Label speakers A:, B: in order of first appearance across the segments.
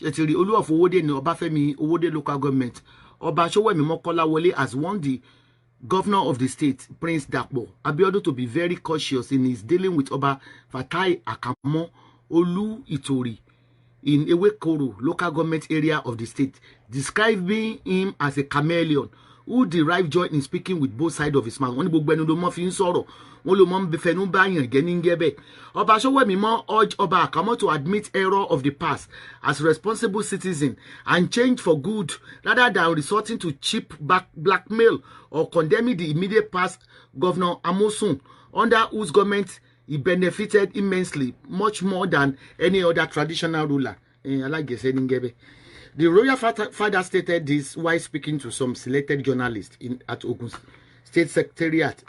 A: Chetiri Olu of Owode ni Obafemi Owode local government. Oba Sowemimo Kolawole has warned the governor of the state, Prince Dakpo Abiodun, to be very cautious in his dealing with Oba Fatai Akamo Olu Itori in Ewekoro local government area of the state, describing him as a chameleon who derived joy in speaking with both sides of his mouth. Wọ́n ní gbogbo ẹnu ló mọ́ fi ń sọ̀rọ̀, wọ́n ló mọ́ ń fẹnu bá yàn jẹ́ ní gẹ́bẹ̀. Ọba Sowemimo urged Oba Akamo to admit error of the past as responsible citizen and change for good rather than resorting to cheap blackmail or condemning the immediate past Governor Amosun, under whose government he benefited immensely, much more than any other traditional ruler. The royal father stated this while speaking to some selected journalists at Ogun State Secretariat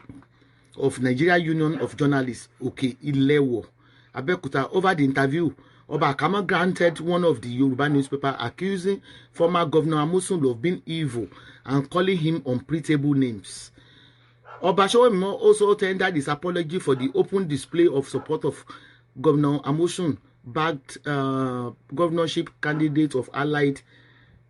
A: of Nigeria Union of Journalists, Ilewo, Abeokuta. Over the interview, Oba Akamo granted one of the Yoruba newspaper accusing former Governor Amosun of being evil and calling him unprintable names. Oba Sowemimo also tendered his apology for the open display of support of Governor Amosun backed governorship candidate of Allied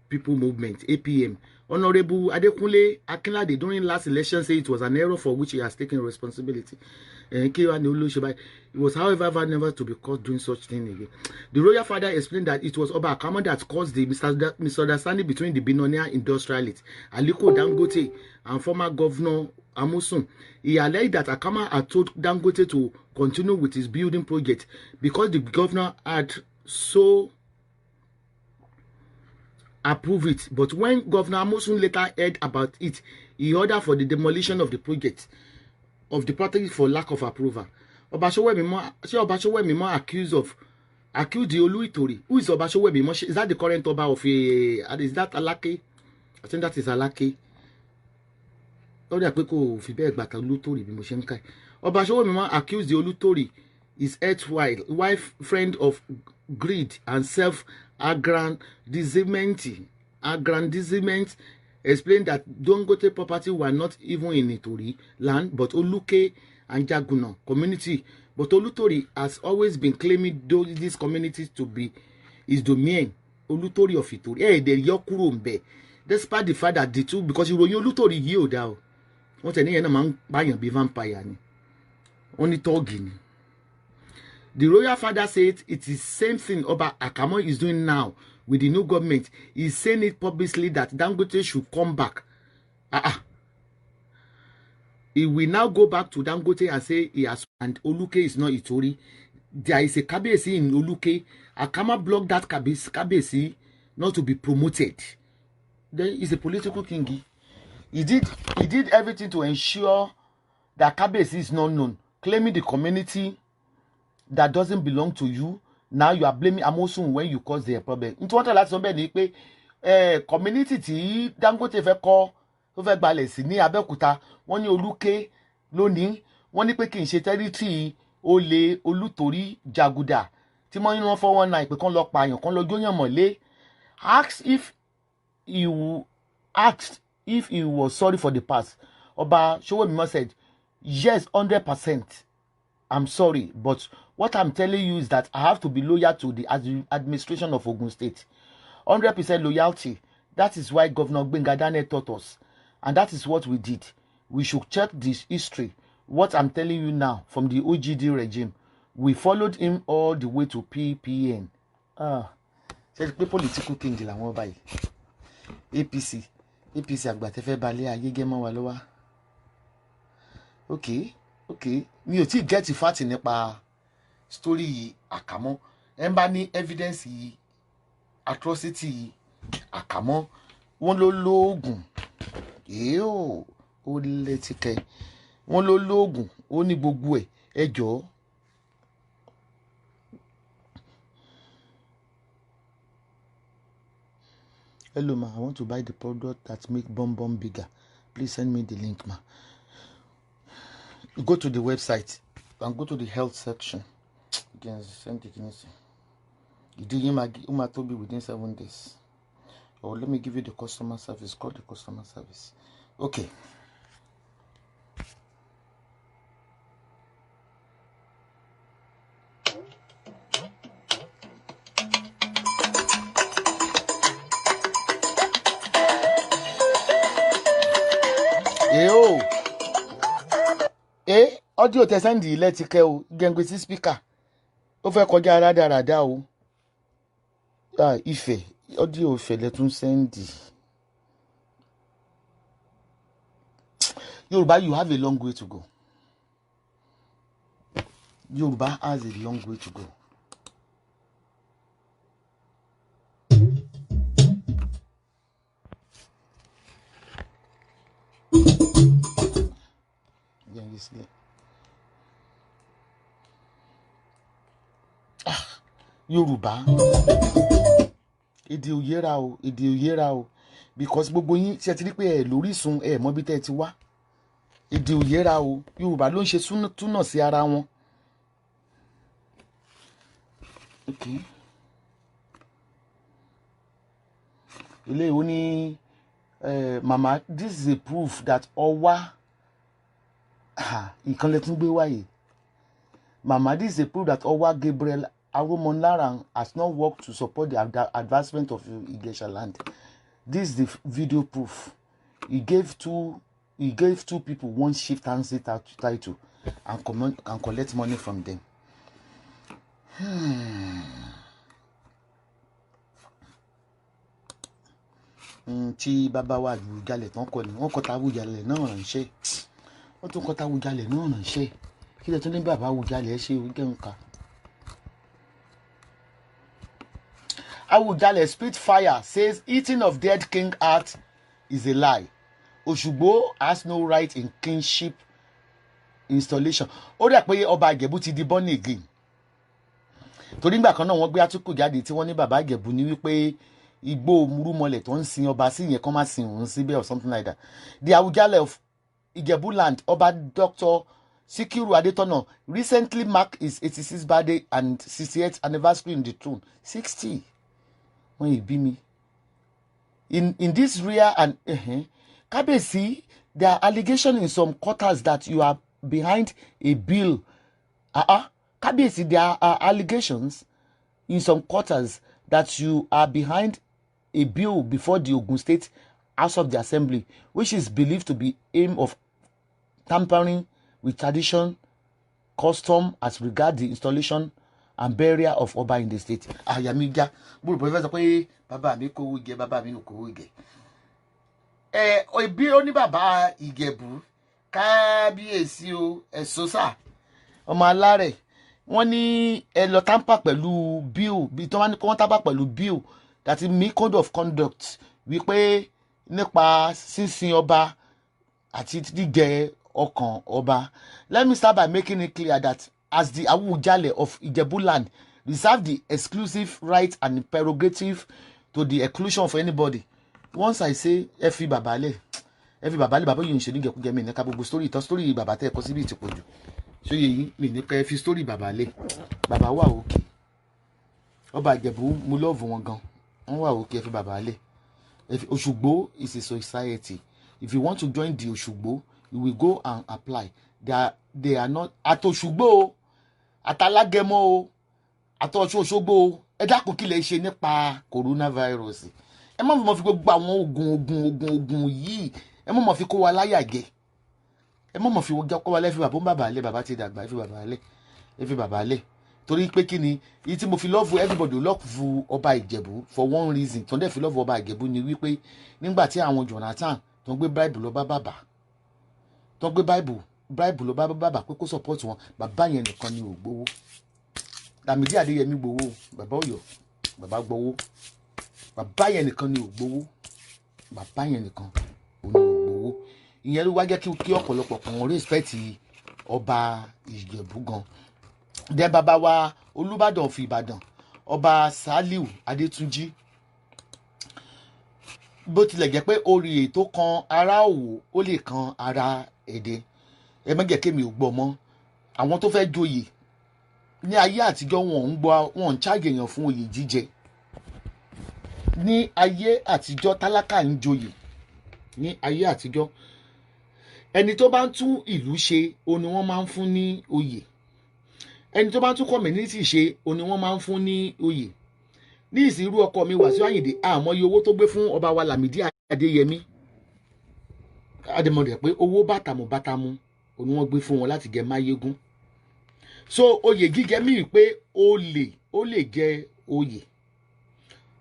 A: People Movement, APM. Honorable Adekunle Akinlade during last election said it was an error for which he has taken responsibility. It was, however, never to be caught doing such thing again. The royal father explained that it was Oba Akamo that caused the misunderstanding between the billionaire industrialist Aliko Dangote and former Governor Amosun. He alleged that Akamo had told Dangote to continue with his building project because the governor had so approved it. But when Governor Amosun later heard about it, he ordered for the demolition of the project of the property for lack of approval. Oba Sowemimo accused the Olu Itori. Who is Oba Sowemimo? Is that the current Oba of is that Alake? I think that is Alake. Oba Sowemimo accused the Olutori, his wife, friend of greed and self-aggrandizement, explained that Dangote property were not even in Itori land, but Oluke and Jaguna community. But Olutori has always been claiming these communities to be his domain. Olutori of Itori. Hey, they yokurumbe. Despite the fact that the two, because you Olutori yield out. What any man buying be vampire ni. Only talking. The royal father said it is same thing Oba Akamo is doing now with the new government. He's saying it publicly that Dangote should come back. He will now go back to Dangote and say he has, and Oluke is not Itori. There is a Kabesi in Oluke. Akamo blocked that Kabesi not to be promoted. Then he's a political king. He did everything to ensure that Kabesi is not known, claiming the community that doesn't belong to you. Now you are blaming Amosun when you cause their problem. Into what last somebody community tí Dangote fẹ́ kọ́ tó fẹ́ gbalẹ̀ sí ní Abẹ́òkúta, wọ́n ní Olúké lónìí, wọ́n ní pé kì í ṣe territory olè Olútorí Jàgùdà tí wọ́n ní 419 pé kán lọ pààyàn kán lọ jóyàn mọ́lé. Asked if he was sorry for the past. Oba Sowemimo said, yes, 100%. I'm sorry, but what I'm telling you is that I have to be loyal to the administration of Ogun State. 100% loyalty. That is why Governor Gbenga Daniel taught us. And that is what we did. We should check this history. What I'm telling you now from the OGD regime. We followed him all the way to PPN. C'est le political king la wọ́n báyìí. APC àgbàtẹ́fẹ́ balẹ̀ ayé gẹ́mọ́ wa lọ́wọ́. Okay. Mi ò tí get fat nípa story Akamo. Ẹ bá ní evidence atrocity Akamo. Wọ́n ló lóògùn. Ó létíkẹ́. Wọ́n ló lóògùn. Ó ní gbogbo ẹ̀. Ẹ jọ̀ọ́. Hello ma, I want to buy the product that make bomb bigger. Please send me the link ma. Go to the website and go to the health section. You can send it in. You might be within 7 days. Or let me give you the customer service. Call the customer service. Okay. audio tẹ sẹ́ndì ilẹ̀ ti kẹ́ o gẹ́ngbé sí speaker ó fẹ́ kọjá rádaràdá o Ifẹ̀ audio Ifẹ̀ lẹ tún sẹ́ndì. Yorùbá, you have a long way to go. Yorùbá has a long way to go. Yorùbá èdè òyera o because gbogbo yín ṣe ti rí pé ẹ lórísun ẹ mọ̀ bí tẹ́ ti wá èdè òyera o Yorùbá ló ń ṣe túnà sí ara wọn. Okay. Ilé ìwé ní mama, this is a proof that ọwá ìkànnì tún gbé wáyé. Mama, this is a proof that ọwá Gabriel Aromonlaran has not worked to support the advancement of Igesha land. This is the video proof. He gave two people one chieftaincy title and collect money from them. Tí bàbá wa Àwùjalẹ̀ tán kọ ni wọ́n kọta Àwùjalẹ̀ náà ránṣẹ́ wọ́n tún kọta Àwùjalẹ̀ náà ránṣẹ́ kí lẹ tún ní bàbá Àwùjalẹ̀ ṣe gẹ̀ǹkà. Àwùjalẹ̀ Spitfire says eating of dead king heart is a lie. Òṣùgbó has no right in kingship installation. Ó dẹ̀ pé ọba Ìjẹ̀bú ti di born again. Torí nígbà kan náà wọ́n gbé àtúkù jáde tí wọ́n ní bàbá Ìjẹ̀bú ní wípé igbó múrúmọlẹ̀ tó ń sin ọba sí yẹn kán má sin òun síbẹ̀ or something like that. The Àwùjalẹ̀ of Ìjẹ̀bú land, Ọba Dr. Sikiru Adetona, recently marked his 86th birthday and 68th anniversary in the throne. 60. When he be me. In this rear and Kabesi, there are allegations in some quarters that you are behind a bill. Kabesi, there are allegations in some quarters that you are behind a bill before the Ogun State House of the Assembly, which is believed to be aim of tampering with tradition, custom as regard the installation and burial of Ọba in the state. Àyàmíjà bùrù pẹ̀lú sọ pé bàbá mi kówó jẹ bàbá mi ò kówó jẹ. Ibi ó ní bàbá Ìjẹ̀bú kábíyèsí o ẹ̀sọ́sà ọmọ alárẹ̀ wọ́n ní ẹ lọ tamper pẹ̀lú bill bí tí wọ́n tamper pẹ̀lú bill that is me code of conduct wípé nípa sísin ọba àti jíjẹ ọkàn ọba. Let me start by making it clear that as the Àwùjalẹ̀ of Ìjẹ̀bú land reserve the exclusive right and prerogative to the exclusion of anybody. Once I say ẹ fi bàbá lẹ̀ bàbá yìí ń ṣe nígẹ̀kúgẹ̀ mi nìka gbogbo story bàbá tẹ́ ẹ kọ síbi ìtìpọ̀jù ṣé yìí mi ní pẹ́ fi story bàbá lẹ̀ bàbá wà òkè ọba Ìjẹ̀bú mo love wọn gan wọ́n wà òkè ẹ fi bàbá lẹ̀. Òṣùgbó is a society. If you want to join the Òṣùgbó, you will go and apply. They are not àtòṣùgbó o àtàlágẹmọ o àtọ̀ṣọ́ṣọ́gbó o ẹ dákun kí lè ṣe nípa coronavirus. Ẹ má mọ̀ fi gbogbo àwọn oògùn yìí ẹ má mọ̀ fi kó wa láyà jẹ ẹ má mọ̀ fi kó wa lẹ́fi bàbá lẹ̀ bàbá ti dàgbà ẹ fi bàbá lẹ̀ torí pé kí ni èyí tí mo fi love everybody love ọba Ìjẹ̀bú for one reason tó ń dẹ̀ fi love ọba Ìjẹ̀bú ni wípé nígbà tí àwọn Jonathan tó ń gbé Bible lọ bá bàbá tó ń gbé Bible lọ bá bàbá pé kó support wọn bàbá yẹn nìkan ni ò gbowó. Lámìdí Adéyẹmí gbowó bàbá Ọ̀yọ́ bàbá gbowó bàbá yẹn nìkan ni ò gbowó bàbá yẹn nìkan ò ní ò gbowó. Ìyẹn ló wá jẹ́ kí ọ̀pọ̀lọpọ̀ kan respect ọba Ìjẹ̀bú gan. Dẹ́ bàbá wa Olúbàdàn of Ìbàdàn ọba Sàlíù Adétúnjí bó tilẹ̀ jẹ́ pé orí ètò kan ara Òwò ó lè kan ara Èdè ẹ má jẹ́ kémi ò gbọ́ mọ́ àwọn tó fẹ́ joyè ní ayé àtijọ́ wọn ń charge èèyàn fún oyè jíjẹ. Ní ayé àtijọ́ tálákà ń joyè ní ayé àtijọ́ ẹni tó bá ń tún ìlú ṣe òun ni wọ́n máa ń fún ní oyè ẹni tó bá ń tún community ṣe òun ni wọ́n máa ń fún ní oyè. Ní ìsìnrú ọkọ mi Wàsíù Àyìndé àmọye owó tó gbé fún ọba wa Lámìdí Adéyẹmí adémọdé pé owó bàtàmù òun wọ́n gbé fún wọn láti jẹ máyégún. So oyè jíjẹ mí pé ó lè jẹ oyè.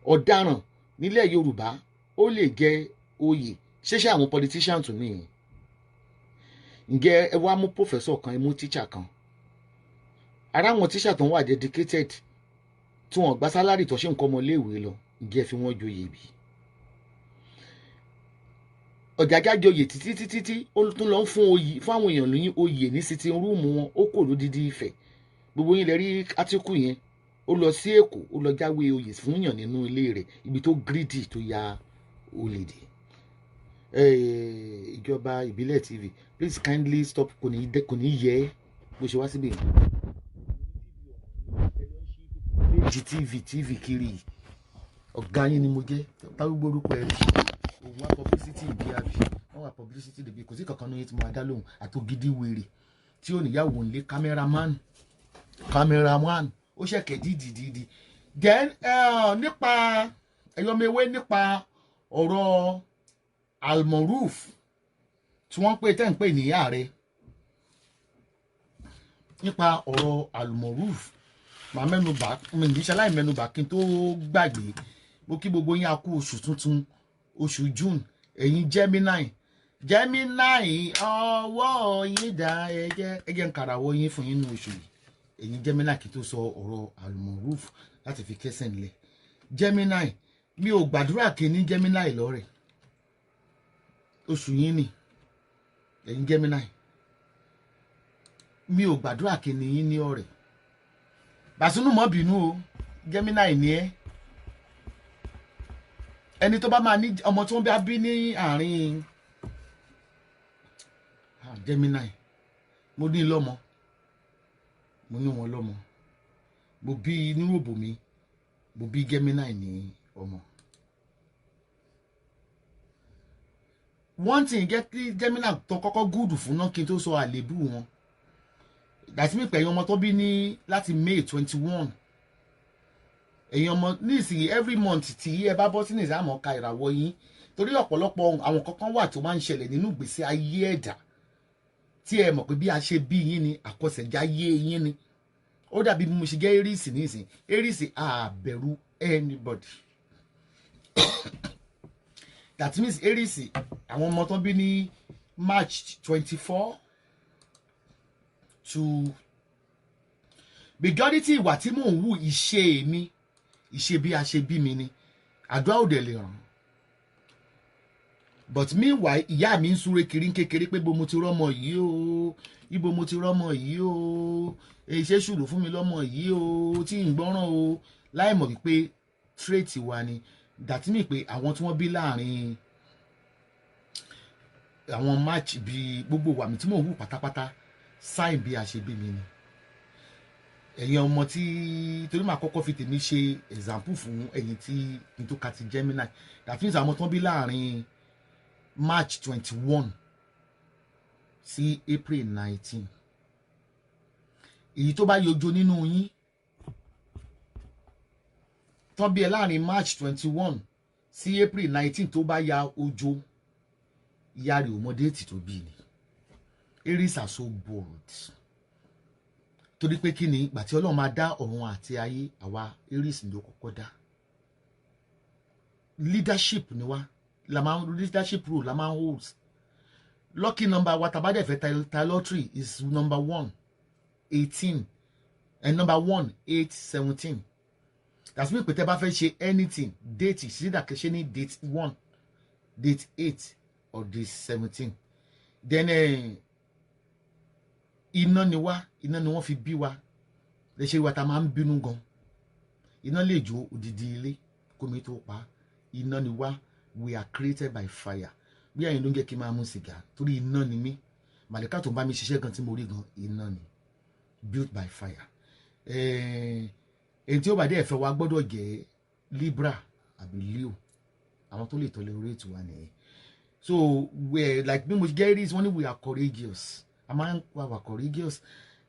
A: Ọ̀daràn nílẹ̀ Yorùbá ó lè jẹ oyè. Ṣéṣe àwọn politician tún nìyẹn. Ǹjẹ́ ẹ wá mú professor kan, ẹ mú teacher kan. Ara àwọn teacher tó ń wà dedicated tí wọ́n gba salary tó ṣe nǹkan ọmọléèwé lọ, ǹjẹ́ fi wọ́n joyè bí? Ọ̀jájá joyè títí ó tún lọ fún oyè fún àwọn èèyàn lóyún oyè ní sitting room wọn, ó kò lódìdí Ifẹ̀. Gbogbo yín lè rí átíkù yẹn. Ó lọ sí Èkó, ó lọ jáwé oyè fún yàn nínú ilé rẹ̀, ibi tó greedy tó ya olè dé. Ìjọba ìbílẹ̀ TV, please kindly stop. Kò ní yẹ bó ṣe wá síbi TV kiri. Ọ̀gá yín ni mo jẹ́. Táwọn gbórúkọ ẹ̀ òun wá publicity ìbí àbí wọ́n wá publicity ìbí, kò sí kankan ní yẹn tí mo dá lóhùn àtògidì wèrè tí ò níyàwó ńlé cameraman ó ṣẹ̀kẹ̀ dídì. Then nípa ẹ̀yọ́mẹwé nípa ọ̀rọ̀ Almoruf tí wọ́n tẹ́ ń pè ní ààrẹ. Nípa ọ̀rọ̀ Almoruf màá mẹ́nubà, mi ní ṣaláì mẹ́nubà kí n tó gbàgbé. Mo kí gbogbo yín a kú oṣù tuntun, oṣù June. Ẹ̀yin Gemini ọwọ́ yín dá ẹjẹ́ ń kàràwọ́ yín fún yín ní oṣù yìí. Ẹ̀yin Gemini kí tó sọ ọ̀rọ̀ Almoruf láti fi kẹ́sẹ̀ nílẹ̀. Gemini, mi ò gbàdúrà kí ní Gemini lọ́rẹ̀. Oṣù yín ni. Ẹ̀yin Gemini, mi ò gbàdúrà kí ní yín ní ọ̀rẹ́. Bàṣínú mọ́ bínú o, Gemini ni ẹ́. Ẹni tó bá máa ní ọmọ tó ń bá bí ní àárín Gemini, mo ní lọ́mọ, mo ní wọn lọ́mọ, mo bí inú òbò mi, mo bí Gemini ní ọmọ. One thing get Gemini tó kọ́kọ́ gúdù fún náà kí n tó sọ àlébù wọn. Dàtí mi pẹ̀yìn ọmọ tó bí ní láti May 21. Ẹ̀yin ọmọ nísìnyí every month tí ẹ bá bọ́ sínú ìsámọ̀ ka ìràwọ̀ yín, torí ọ̀pọ̀lọpọ̀ àwọn kankan wà tó máa ń ṣẹlẹ̀ nínú ìgbésí ayé ẹ̀dá tí ẹ mọ̀ pé bí a ṣe bí yín ni àkọsẹ̀jáyé yín ni. Ó dàbí bí mo ṣe jẹ́ Aries nísìn. Aries àbẹ̀rù anybody. That means Aries àwọn ọmọ tó bí ní March 24 to majority ìwà tí mò ń wù ìṣe mi, ìṣe bí a ṣe bí mi ni. Àdúrà ò dẹ̀ lè ràn. But meanwhile ìyá mi ń súré kiri kékeré pé ibo mo ti rọ́mọ yìí o, ibo mo ti rọ́mọ yìí o, ṣé ṣùlù fún mi lọ́mọ yìí o, tí ń gbọ́ràn o, láì mọ̀ wípé trait wa ni. That mean pé àwọn tí wọ́n bí láàrin àwọn March bí gbogbo wa mi tí mò ń wù pátápátá sign bí a ṣe bí mi ni. Ẹ̀yin ọmọ tí torí màá kọ́kọ́ fi tèmi ṣe example fún ẹ̀yin tí n tó ka ti Gemini. That means àwọn tó bí láàrin March 21 sí April 19. Èyí tó bá yọjọ nínú yín tó bí ẹ láàrin March 21 sí April 19 tó bá ya ojo, ìyá rẹ̀ ò mọ déètì tó bí ni. Aries are so bold. Torí pé kí ni ìgbà tí Ọlọ́run máa dá ọ̀run àti ayé, àwa Aries ló kọ́kọ́ dá. Leadership ni wá. Leadership role la máa holds. Lucky number wa tabade fẹ́ lottery is number 1 18 and number 1 8 17. That's mean pé tẹ́ bá fẹ́ ṣe anything date sí da ke ṣe ní date 1 date 8 or date 17. Then iná ni wọ́n fi bí wa. Lè ṣe wa ta máa ń bínú gan. Iná lè jó odidi ilé kó mi tó pa. Iná ni wá. We are created by fire. Bí ẹ̀yin ló ń jẹ́ kí n máa mú sìgá torí iná ni mí. Màlẹ́kà tó ń bá mi ṣiṣẹ́ gan tí mo rí gan, iná ni. Built by fire. Èyí tí ó bá dé ẹ̀fẹ́ wa gbọ́dọ̀ jẹ́ Libra àbí Leo. Àwọn tó lè tolerate wa nìyẹn. So we like bí mo get this one, we are courageous. A máa ń wà courageous.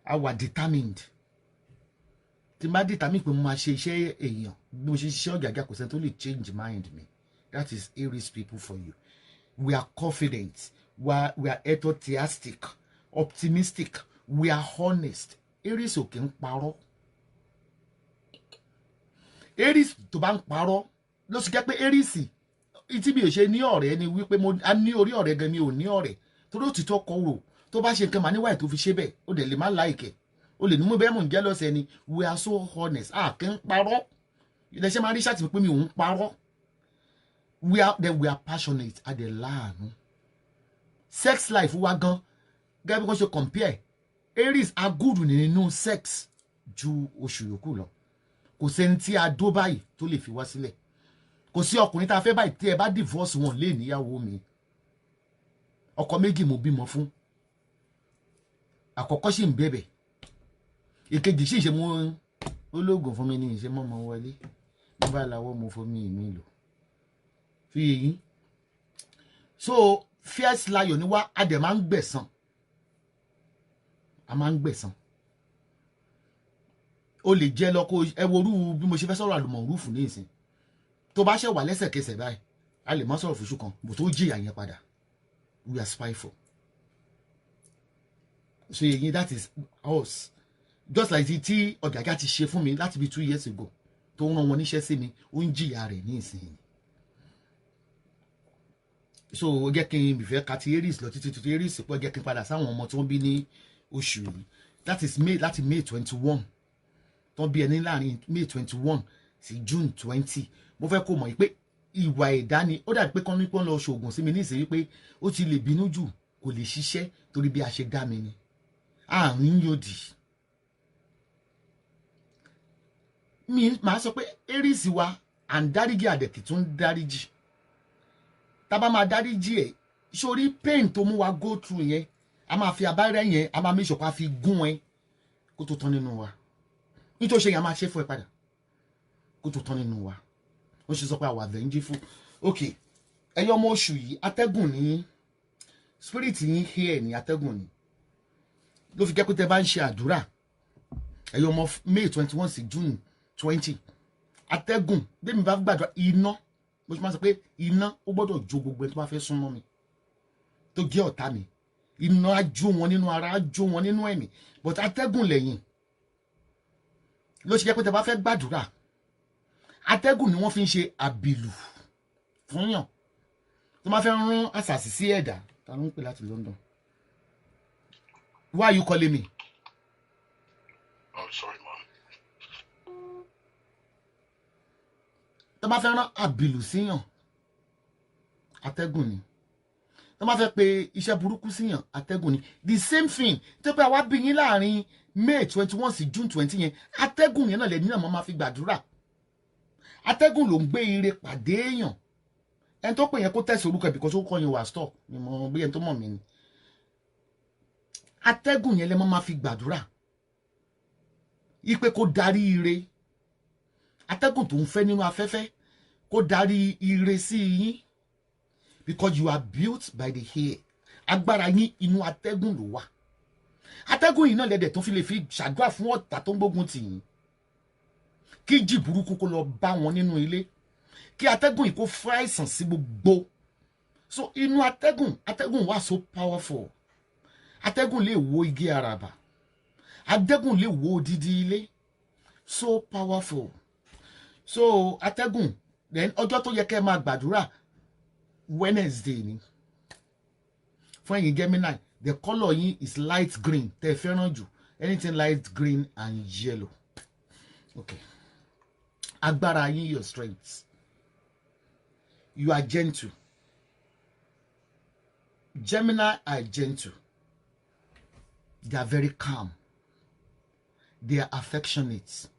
A: A wà determined. Tí n bá determined pé mo máa ṣe iṣẹ́ èèyàn bí mo ṣe ṣiṣẹ́ ọ̀gàgà kò sẹ́ni tó lè change mind mi. That is Aries people for you. We are confident. We are enthusiastic. optimistic, we are honest. Aries ò kí ń parọ́. Aries tó bá ń parọ́ ló sì jẹ́ pé Aries tí mi ò ṣe ní ọ̀rẹ́ ni wípé mo ní orí ọ̀rẹ́ gan mi ò ní ọ̀rẹ́ torí òtítọ́ kọ rò tó bá ṣe nǹkan mà níwáyé tó fi ṣe bẹ́ẹ̀ ó dẹ̀ lè má láìkẹ́ ó lè ní mú bẹ́ẹ̀ mò ń jẹ́ lọ́sẹ̀ ni we are so honest kí ń parọ́ ilẹ̀ ṣe máa rí ṣáàtì pé mi ò ń parọ́ we are passionate adẹ̀ láàánú sex life wa gan gẹ́gẹ́ bí wọ́n ṣe compare Aries are good nínú sex ju oṣù yòókù lọ kò sẹ́ni tí a dó báyìí tó lè fi wá sílẹ̀ kò sí ọkùnrin tá a fẹ́ báyìí tí ẹ bá divorce wọn lé níyàwó mi ọkọ méjì mo bímọ fún àkọ́kọ́ sì ń bẹ̀bẹ̀ ìkejì sì ṣe mú ológun fún mi ní ìṣe mọ́mọ́ wọlé mo bá lawọ́ mo fomi mi lò fi yìí so fierce lion ni wá a dẹ̀ máa ń gbẹ̀san a máa ń gbẹ̀san o lè jẹ́ lọ kó ẹ worú bí mo ṣe fẹ́ sọ̀rọ̀ àlùmọ̀ rúfù ní ìsìn tó bá ṣe wà lẹ́sẹ̀kẹsẹ̀ báyìí a lè má sọ̀rọ̀ fúnṣù kan bò tó jìyà yẹn padà we are spiteful so yẹn that is us just like tí ọ̀gàgà ti ṣe fún mi láti bí 2 years ago tó ń rán wọn níṣẹ́ sí mi ó ń jìyà rẹ̀ ní ìsìn so ó jẹ́ kí n bìfẹ́ ka ti Aries lọ títí tí Aries pọ̀ jẹ́ kí n padà sáwọn ọmọ tí wọ́n bí ní oṣù yìí that is May láti May 21 tó bí ẹni láàrin May 21 sí June 20 mo fẹ́ kó mọ̀ pé ìwà ẹ̀dá ni ó dàbí pé kán ní pọ́n lọ ṣoògùn sí mi ní ìsìn wípé ó ti lè bínú jù kò lè ṣiṣẹ́ torí bí a ṣe dá mi ni àárín yòdì mi máa sọ pé Aries wa à ń dáríjì àdẹ̀kì tún dáríjì tábà máa dáríjì ẹ̀ sórí pain tó mú wa go through yẹn a máa fi abárẹ́ yẹn a máa make sure pa fi gún ẹ kó tó tán nínú wa nítorí ṣe yẹn a máa ṣe fún ẹ padà kó tó tán nínú wa ó ṣe sọ pé àwa vengeful ok ẹyọ ọmọ oṣù yìí atẹ́gùn ní spirit yín here ní atẹ́gùn ní ló fi jẹ́ pé tẹ́ bá ń ṣe àdúrà ẹyọ ọmọ May 21 sí June 20 atẹ́gùn bẹ́ẹ̀ mi bá gbàdúrà iná mo ṣe máa sọ pé iná ó gbọ́dọ̀ jó gbogbo ẹni tó bá fẹ́ súnmọ́ mi tó jẹ́ ọ̀tá mi iná á jó wọn nínú ara á jó wọn nínú ẹ̀mí but atẹ́gùn lẹ́yìn ló ṣe jẹ́ pé tẹ́ bá fẹ́ gbàdúrà atẹ́gùn ni wọ́n fi ń ṣe àbìlù fún yàn tó máa fẹ́ rán àṣàṣì sí ẹ̀dá ta ló ń pè láti London why are you calling me.
B: Oh, sorry, man.
A: tó máa fẹ́ rán àbìlù síyàn atẹ́gùn ni tó máa fẹ́ pe iṣẹ́ burúkú síyàn atẹ́gùn ni the same thing tó pé àwa bí yín láàrin May 21 sí June 20 yẹn atẹ́gùn yẹn náà lẹ́ni náà máa fi gbàdúrà atẹ́gùn ló ń gbé ire pàdé èèyàn ẹni tó pè yẹn kó tẹ̀sí orúkọ ìbìkan tó kọ́ yẹn wà stọ̀ ni mo bí ẹni tó mọ̀ mí ni atẹ́gùn yẹn lẹ́ máa fi gbàdúrà ipe kó darí ire atẹ́gùn tó ń fẹ́ nínú afẹ́fẹ́ kó darí ire sí yín because you are built by the air agbára yín inú atẹ́gùn ló wà atẹ́gùn yìí náà lẹ́dẹ̀ tó fi lè fi ṣàdúrà fún ọ̀tá tó ń gbógun tì yín kí jì burúkú kó lọ bá wọn nínú ilé kí atẹ́gùn yìí kó fún àìsàn sí gbogbo so inú atẹ́gùn wà so powerful atẹ́gùn lè wó igi àràbà atẹ́gùn lè wó odidi ilé so powerful so atẹ́gùn then ọjọ́ tó yẹ kẹ́ máa gbàdúrà Wednesday ni fún ẹ̀yin Gemini the colour yín is light green tẹ́ fẹ́ràn jù anything light green and yellow okay agbára yín your strength you are gentle Gemini are gentle they are very calm they are affectionate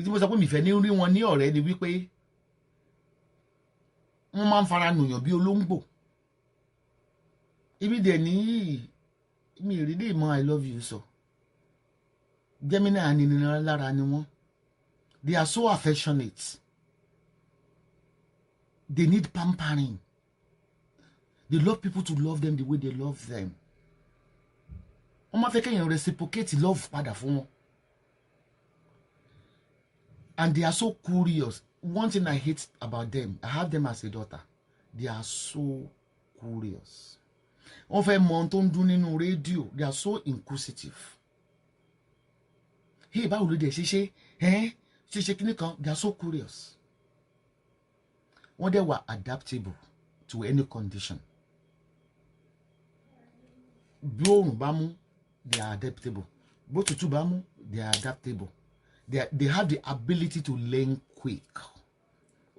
A: ìdí mo sọ pé mi fẹ́ ní rí wọn ní ọ̀rẹ́ ni wípé wọ́n máa ń fara nùyàn bí olóńgbò ibi dẹ̀ ní mi rí lè mọ I love you so Gemini àninira lára ni wọ́n they are so affectionate they need pampering they love people to love them the way they love them wọ́n máa fẹ́ kéèyàn reciprocate love padà fún wọn and they are so curious one thing I hate about them I have them as a daughter they are so curious wọ́n fẹ́ mọ ohun tó ń dún nínú rédíò. They are so inquisitive. Hey, báwo ló dé ṣe ṣe kíní kan. They are so curious. Wọ́n dẹ̀ wà adaptable to any condition. Bí oòrùn bá mú, they are adaptable. Bó tútù bá mú, they are adaptable. They have the ability to learn quick.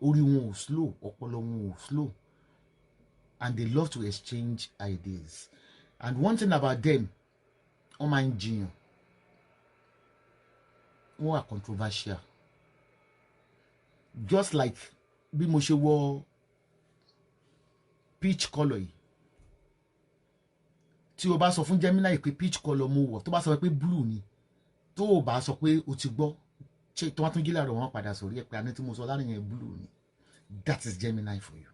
A: Orí wọn ò slow, ọpọlọ wọn ò slow. And they love to exchange ideas. And one thing about them, wọ́n máa ń jiyàn. Wọ́n are controversial. Just like bí mo ṣe wọ peach colour yìí. Tí o bá sọ fún Gemini pé peach colour mo wọ̀, tó bá sọ pé blue ni, tó o bá sọ pé o ti gbọ́, ṣé tó wá tún jí láàárọ̀ wọn padà sórí ẹ̀ pé àní tí mo sọ láàrin yẹn blue ni. That is Gemini for you.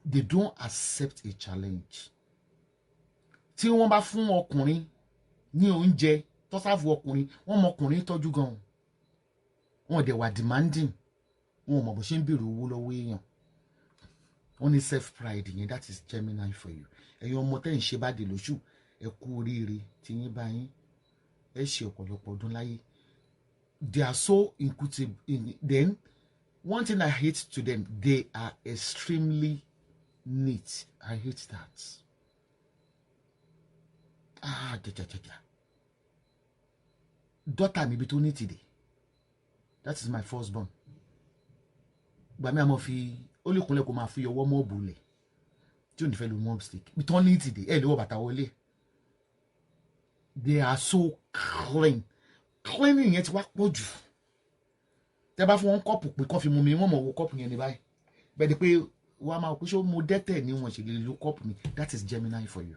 A: They don't accept a challenge. Tí wọ́n bá fún ọkùnrin ní oúnjẹ tó sáfù ọkùnrin, wọ́n mọ ọkùnrin tọ́jú gan. Wọ́n dẹ̀ wà demanding. Wọ́n mọ̀ bó ṣe ń bèrè owó lọ́wọ́ èèyàn. Wọ́n ní self pride yẹn. That is Gemini for you. Ẹ̀yin ọmọ tẹ́ ń ṣe bá dé lóṣù, ẹ kú oríire tí yín bá yín. Ẹ ṣe ọ̀pọ̀lọpọ̀ ọdún láyé. They are so inquisitive. Then one thing I hate to them, they are extremely neat. I hate that. Daughter mi bi tó ní tìde. That is my firstborn. Gbà mí àmọ́ fi ó lè kúnlẹ̀ kó máa fi ọwọ́ mọ́ bùlẹ̀ tí ò ní fẹ́ lo mob stick. Bí tó ní tìde ẹ̀ lè wọ bàtà wọlé. They are so clean. Cleaning yẹn ti wá pọ̀ jù. Tẹ́ bá fún wọn kọ́ọ̀pù pé kọ́ fi mu mi, wọ́n mọ̀ wo kọ́ọ̀pù yẹn ní báyìí. Bẹ́ẹ̀ ni pé wọ́n á máa pé ṣé mo dẹ́tẹ̀ ni wọ́n ṣe lè lo kọ́ọ̀pù mi. That is Gemini for you.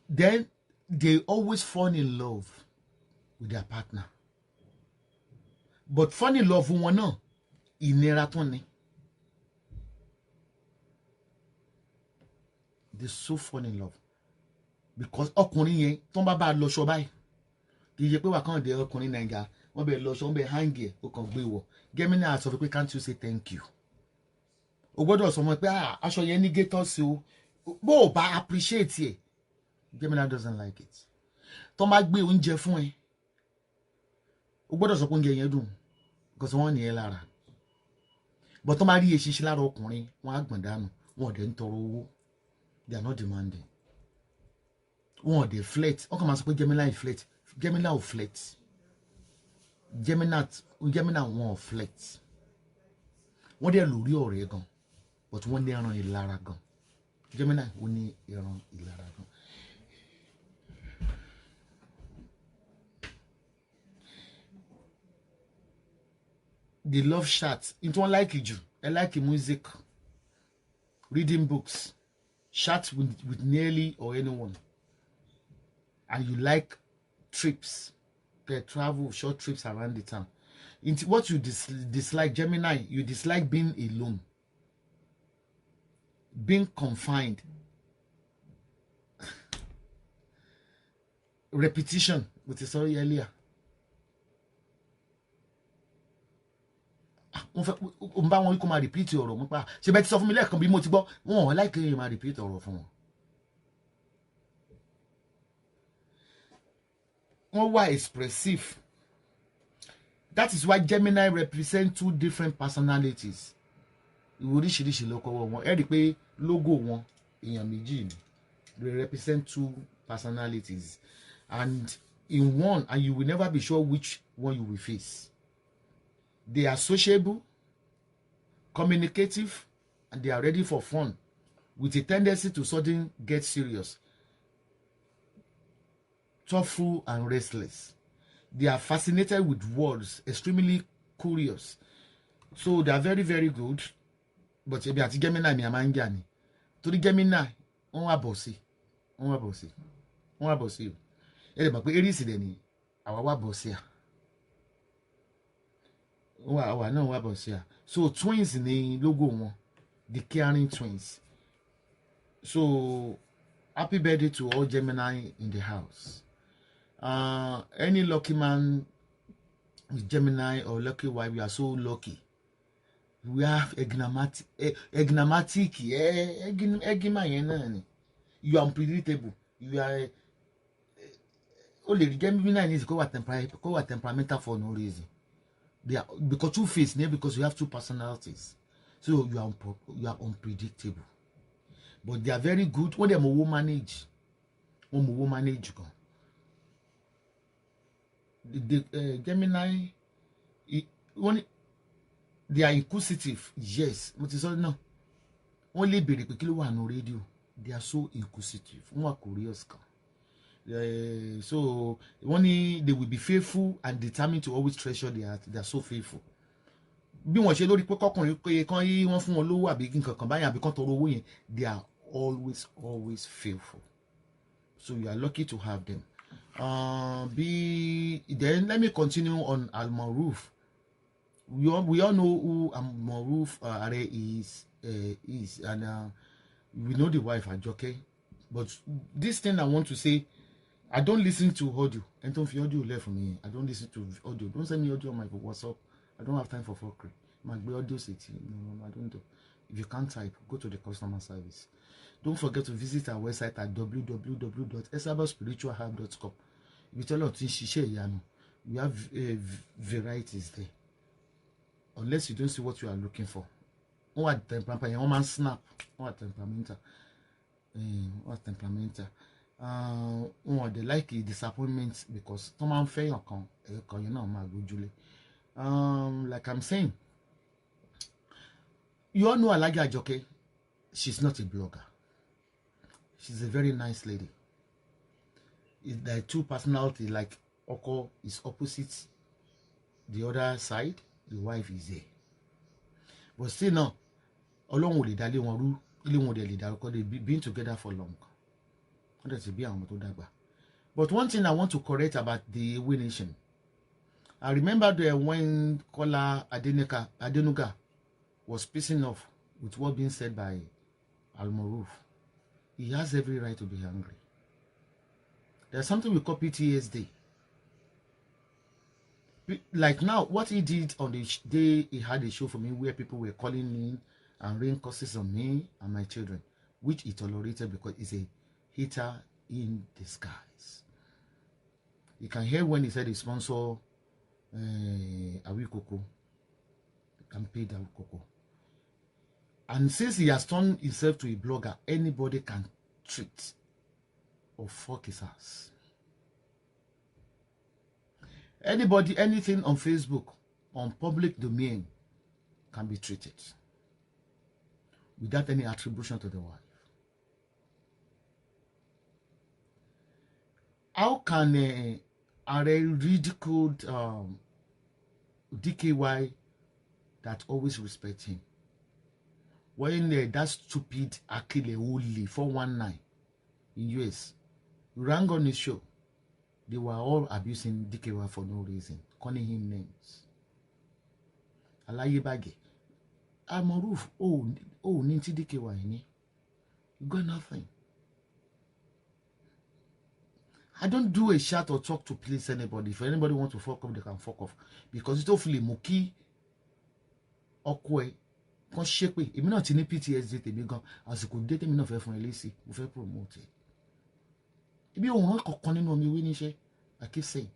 A: Then they always fall in love with their partner. But fall in love wọn náà ìnira tún ni. They so fall in love. Because ọkùnrin yẹn tó ń bá lọ ṣọ báyìí. Kì í ṣe pé wà kàn dé ọkùnrin Nàìjíríà wọ́n bẹ̀ lọ ṣọ wọ́n bẹ̀ hangi ẹ̀ ó kàn gbé wọ̀. Gemini á sọ pé can't you say thank you? O gbọ́dọ̀ sọ mọ́ pé aṣọ yẹn ní gators o. Bó o bá appreciate ẹ̀. Gemini doesn't like it. Tó máa gbé oúnjẹ fún ẹ. O gbọ́dọ̀ sọ pé oúnjẹ yẹn dùn. Because wọ́n ní ẹ lára. But tó máa rí eṣinṣin lára ọkùnrin, wọ́n á gbọ̀n dànù. Wọ́n ò dẹ̀ ń tọrọ owó. They are not demanding. Wọ́n ò dẹ̀ flirt. Wọ́n kàn máa sọ pé Gemini flirt. Gemini ò flirt. Gemini wọn ò flirt. Wọ́n dẹ̀ lórí ọ̀rẹ́ gan. But wọ́n ní ẹran ìlara gan. Gemini ó ní ẹran ìlara gan. They love chat. Into one like you. I like music, reading books, chat with nearly or anyone. And you like trips, travel, short trips around the town. Into what you dislike, Gemini, you dislike being alone, being confined, repetition, which is sorry earlier. N bá wọn kó máa repeat ọ̀rọ̀ mú pa ṣe bẹ́ẹ̀ ti sọ fún mi lẹ́ẹ̀kan bí mo ti gbọ́ wọn ò láìké yẹn máa repeat ọ̀rọ̀ fún wọn. Wọ́n wà expressive. That is why Gemini represent two different personalities. Oríṣiríṣi lọ́kọ̀wọ́ wọn ẹ rí i pé logo wọn èèyàn méjì ni. They represent two personalities and in one and you will never be sure which one you will face. They are sociable, communicative, and they are ready for fun, with a tendency to suddenly get serious, thoughtful, and restless. They are fascinated with words, extremely curious. So they are very, very good. But ebi àti Gemini mi a máa ń jà ni. Torí Gemini, wọ́n wá bọ̀ sí. Wọ́n wá bọ̀ sí. Ẹ lè mọ̀ pé Aries dẹ̀ ni àwa wá bọ̀ sí à. Àwa náà wá bọ̀ sí à. So twins ni logo wọn. The caring twins. So happy birthday to all Gemini in the house. Any lucky man with Gemini or lucky wife, you are so lucky. we have enigmatic egima yẹn náà ni. You are unpredictable. You are o lè rí Gemini ní kó wà temperamental for no reason. They are because two face because you have two personalities, so you are unpredictable. But they are very good when they will manage. Gan. The Gemini, they are inquisitive. Yes, but it's all no. Only be pé kí ló wà no radio. They are so inquisitive. Wọ́n wà curious kan. So they will be faithful and determined to always treasure their heart. They are so faithful. Bí wọ́n ṣe lórí pé kọkùnrin pé kan yí wọ́n fún wọn lówó àbí nǹkan kan báyìí àbí kan tọrọ owó yẹn, they are always faithful. So you are lucky to have them. Then let me continue on Al-Maruf. We all know who Al-Maruf Are is, and we know the wife Ajoke. But this thing I want to say, I don't listen to audio. And don't feel audio left for me. I don't listen to audio. Don't send me audio on my WhatsApp. I don't have time for fuckery. My audio city. No, I don't do. If you can't type, go to the customer service. Don't forget to visit our website at www.esabodspiritualhub.com. We tell you we have varieties there. Unless you don't see what you are looking for. What temperamental? One man snap. What temperamental? What temperamental? They like disappointment because someone fail like I'm saying, you all know Alaja Ajoke. She's not a blogger. She's a very nice lady. There are two personalities, like Oko is opposite the other side, the wife is there. But still now, along with the Dali Waru, they've been together for long. But one thing I want to correct about the Ewe Nation, I remember when Kola Adenuga was pissing off with what being said by Al-Maruf. He has every right to be angry. There's something we call PTSD. Like now, what he did on the day he had a show for me where people were calling me and rain curses on me and my children, which he tolerated because he's a hater in disguise. You can hear when he said he sponsor Awikoko, campaign Awikoko. And since he has turned himself to a blogger, anybody can treat or fuck his ass. Anybody, anything on Facebook, on public domain, can be treated without any attribution to the wife. How can a ridiculed DKY that always respect him when that stupid Akile Uli 419 in US rang on his show? They were all abusing DKY for no reason, calling him names. Alayebage, Al-Maruf, Ninti DKY, you got nothing. I don't do a chat or talk to please anybody. If anybody wants to fuck up, they can fuck off. Because it's hopefully Moki Okwe kan ṣépè. Èmi náà ti ní PTSD tèmi gan. Àsìkò dé tèmi náà fẹ́ fún LAC. Mo fẹ́ promote. Ibi òun kankan nínú omi wí níṣẹ́. I keep saying,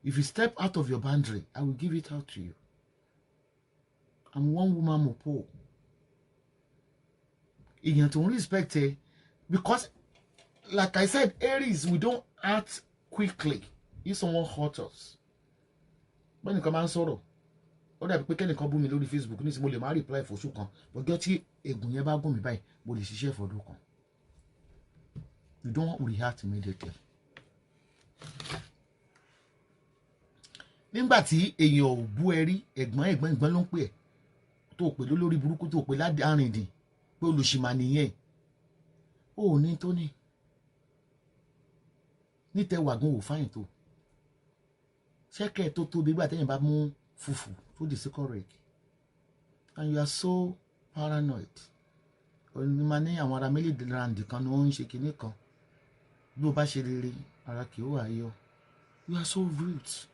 A: if you step out of your boundary, I will give it out to you. I'm one woman mopo. You have to respect it because, like I said, Aries, we don't act quickly if someone hurts us. When you come and sorrow, or that we can come on Facebook, you need to reply for sure. But get you a gunyaba go me by, but it's share for do. You don't react immediately. Nígbà tí èèyàn ò bú ẹ rí ẹ̀gbọ́n ló ń pè ẹ́ tó pè lórí burúkú tó pè ládàárìndìn pé olùṣìmà nìyẹn ó ní tó ní nítẹ̀wàgùn ò fáyìn tó ṣẹ́kẹ̀ tó tóbi gbà tẹ́yìn bá mú fùfù tó dì sí correct and you are so paranoid onímọ̀ ní àwọn ará mílíọ̀dì kan ni wọ́n ń ṣe kinní kan bí o bá ṣe rere ara kì í wà yọ. You are so rude.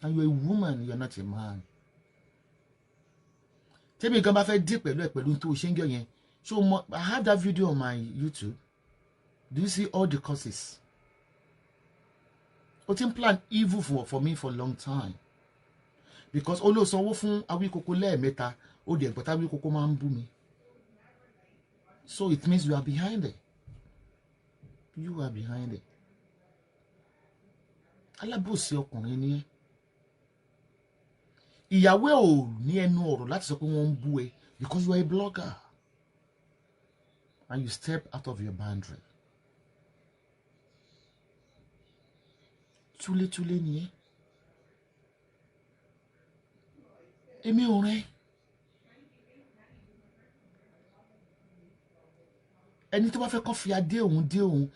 A: And you're a woman, you're not a man. tẹ́mi gan bá fẹ́ dí pẹ̀lú tó ṣe ń jọ yẹn. So I have that video on my YouTube. Do you see all the causes? O ti ń plan evil for me for a long time. Because ó lọ sanwó fún Awíkoko lẹ́ẹ̀mẹ́ta, ó dẹ̀ gbọ́ta Awíkoko máa ń bú mi. So it means you are behind it. You are behind it. Alábòsí ọkùnrin ni ẹ́. Ìyàwó ò ní ẹnu ọ̀rọ̀ láti sọ pé wọ́n ń bú ẹ because you are a blogger. And you step out of your boundary. Túlétúlé ni ẹ́. Èmi ò rẹ́. Ẹni tó bá fẹ́ kọ́ fi adé òun dé òun,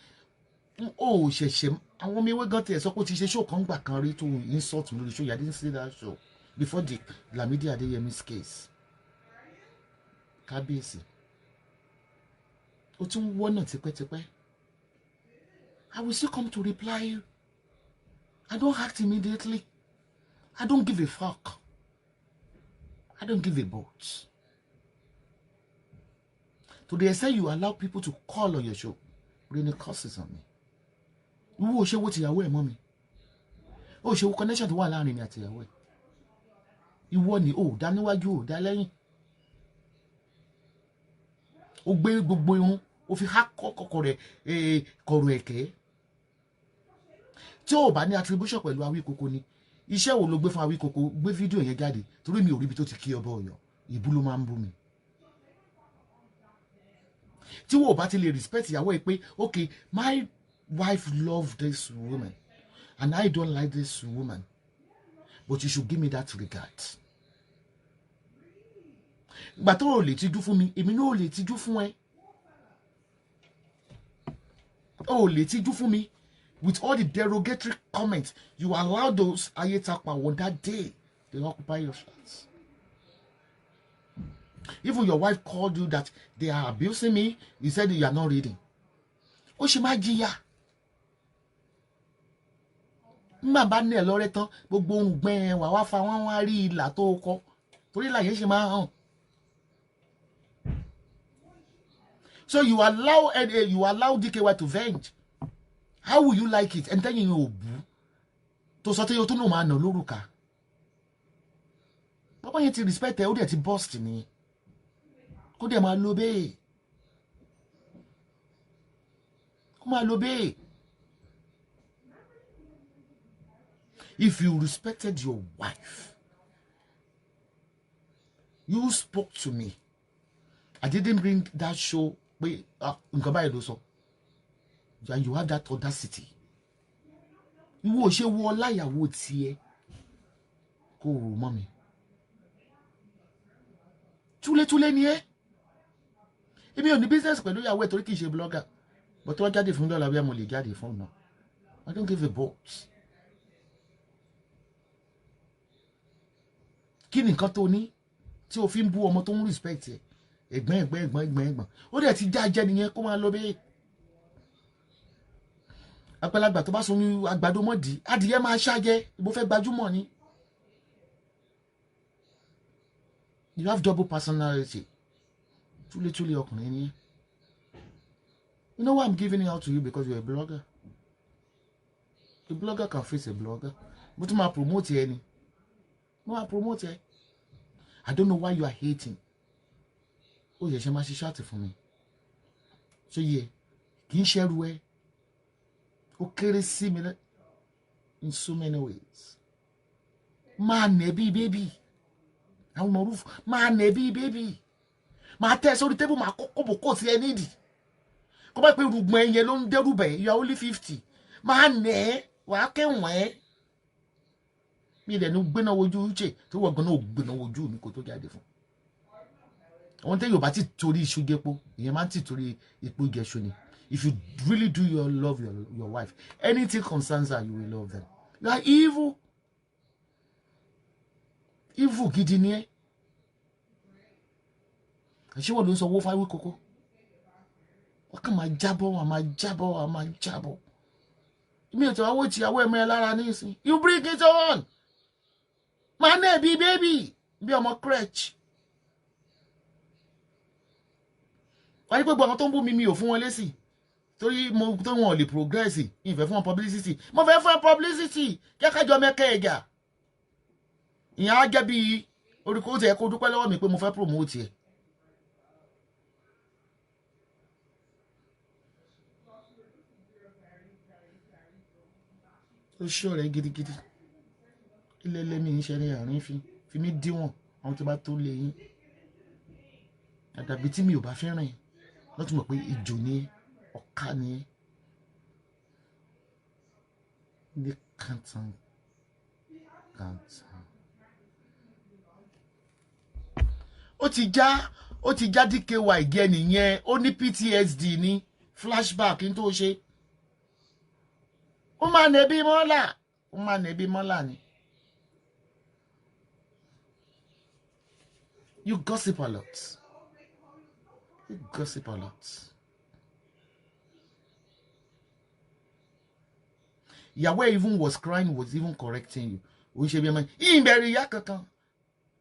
A: ó ṣẹ̀ṣẹ̀ àwọn ọmọ ewé gan tiẹ̀ sọ pé ó ti ṣe show kan gbà kan rí tó insult lórí show. I didn't see that show before the Lamidi Adeyemi's case. Kábíyèsí. Ó tún wọ́nà tipẹ́tipẹ́. I will still come to reply you. I don't act immediately. I don't give a fuck. I don't give a boat. To the extent you allow people to call on your show, bringing curses on me. Who ṣe wo tìyàwó ẹ̀ mọ́ mi? Ó ṣe wo connection tó wà láàrin mi àti ìyàwó ẹ̀. Ìwọ ni ó dá níwájú ó dá lẹ́yìn. Ó gbé gbogbo irun, ó fi há kọ́kọ́ rẹ̀ kọ̀rọ̀ ẹ̀kẹ́. Tí ó bá ní attribution pẹ̀lú Awíkoko ni, iṣẹ́ wo ló gbé fún Awíkoko? Gbé fídíò yẹn jáde torí mi ò rí ibi tó ti kí ọba Ọ̀yọ́. Ìbú ló máa ń bú mi. Tí wo bá ti lè respect ìyàwó ẹ̀ pé okay, my wife love this woman and I don't like this woman, but you should give me that regard. Ìgbà tó o lè tijú fún mi, èmi náà ò lè tijú fún ẹ. O lè tijú fún mi. With all the derogatory comments, you allow those Ayetapa on that day, they occupy your shots. Even your wife called you that they are abusing me, you said you are not reading. Ó ṣe máa jìyà. Má bá ní ẹ lọ́rẹ́ tán, gbogbo ohun gbẹ̀n wà wá fa wọ́n wá rí ìlà tó kọ. Torí ìlà yẹn ṣe máa hàn. So you allow DKY to venge. How will you like it? And then you bú. To sọ tẹ́yọ tó náà máa nà lórúkà. Bàbá yẹn ti respect ẹ, ó dẹ̀ ti bust ni. Kó dẹ̀ máa lo bẹ́ẹ̀. Kó máa lo bẹ́ẹ̀. If you respected your wife, you spoke to me. I didn't bring that show. Wait, nǹkan báyìí ló sọ. And you have that audacity. Ìwọ ṣe wo láyàwó tiẹ̀ kó rò mọ́ mi. Túlétúlé ni ẹ́. Èmi ò ní business pẹ̀lú ìyàwó ẹ̀ torí kì í ṣe blogger. But tó wá jáde fún dọ́là bí mo lè jáde fún náà. I don't give a boat. Kí ni nǹkan tó ní tí o fi ń bú ọmọ tó ń respect ẹ̀? Ẹ̀gbọ́n. Ó dẹ̀ ti já jẹ́ nìyẹn kó máa lọ bẹ́ẹ̀. Àgbàlagbà tó bá sọ ní àgbàdo mọ́dì, adìyẹ máa ṣájẹ́, ìbò fẹ́ gbajúmọ̀ ni. You have double personality. Túlétúlé ọkùnrin ni. You know why I'm giving it out to you? Because you're a blogger. A blogger can face a blogger. But ma promote any. No, I promote it. I don't know why you are hating. Oh, yeah, she must shout it for me. So yeah, can you share way? Okay, similar in so many ways. Man, baby. I'm a roof. Man, baby. My test on the table, my cocoa, see, I need it. Come back with my yellow derube. You are only 50. Man, what can we? Me, then, no, Beno would you check to work on no Beno would you go to get it. I want to tell you about it to the Shugepo. You might to the Ipugeshuni. If you really do love your wife, anything concerns her, you will love them. You are evil. Evil, Gideon. And she was also wolf. I will cocoa. What can my jabbo? You mean to watch your way, Lara Nisi? You bring it on. My baby. Be on my crutch. wáyé pé gbogbo àwọn tó ń bú mi ò fún wọn lésì torí mo tó wọn ò lè progress ìfẹ́ fún wọn publicity mo fẹ́ fún wọn publicity jẹ́ kájọ mẹ́kẹ́ ẹ̀gà ìyẹn á jẹ́ bí orí kó tẹ̀ kó dúpẹ́ lọ́wọ́ mi pé mo fẹ́ promote ẹ̀. ó ṣọ́ rẹ̀ gidigidi ilé lẹ́mí ń ṣe ní àárín fi mí díwọ̀n àwọn tó bá tó lé yín àdàbí tí mi ò bá fẹ́ rìn lọ́tún mọ̀ pé ìjò ni ọ̀ka ni ní kàntàn. ó ti já DKY gẹ nìyẹn ó ní PTSD ní flashback ní tó ṣe ó máa nẹ̀bí mọ́là ni. You gossip a lot. Yahweh even was crying, was even correcting you. We should be man. Ìbẹ̀rẹ̀ ìyá kankan.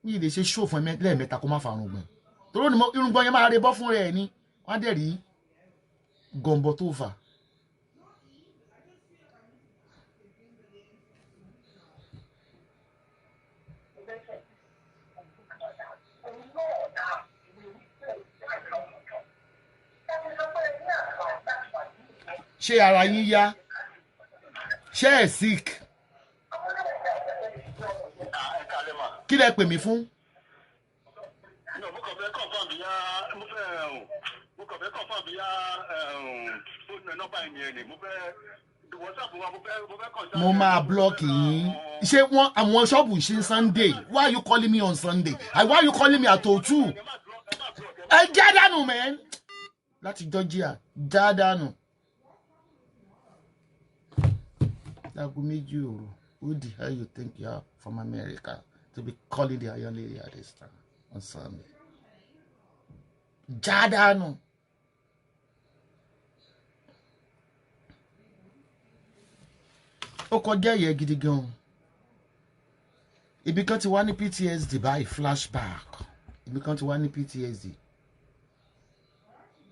A: Ní lè ṣe show fún ẹ lẹ́ẹ̀mẹ́ta kó má fa irùngbọ̀n. Torí ni irùngbọ̀n yẹn máa re bọ́ fún rẹ̀ ni. Wọ́n dẹ̀ rí gọ̀m̀bọ̀ tó fà. Ṣé ara yín yá? Ṣé ẹ sick? Kí lẹ pè mí fún? Mo máa block yín. Ṣé wọ́n àwọn ṣọ́ọ̀bù ṣe Sunday? Why are you calling me on Sunday? Why are you calling me at 2? Ẹ já dànù man. Láti Georgia, já dànù. Who the hell you think you are from America to be calling the Iron Lady at this time on Sunday? Jadano. Oko jẹ́ gidi gan. Ibi kan ti wá ní PTSD by flashback. Ibi kan ti wá ní PTSD.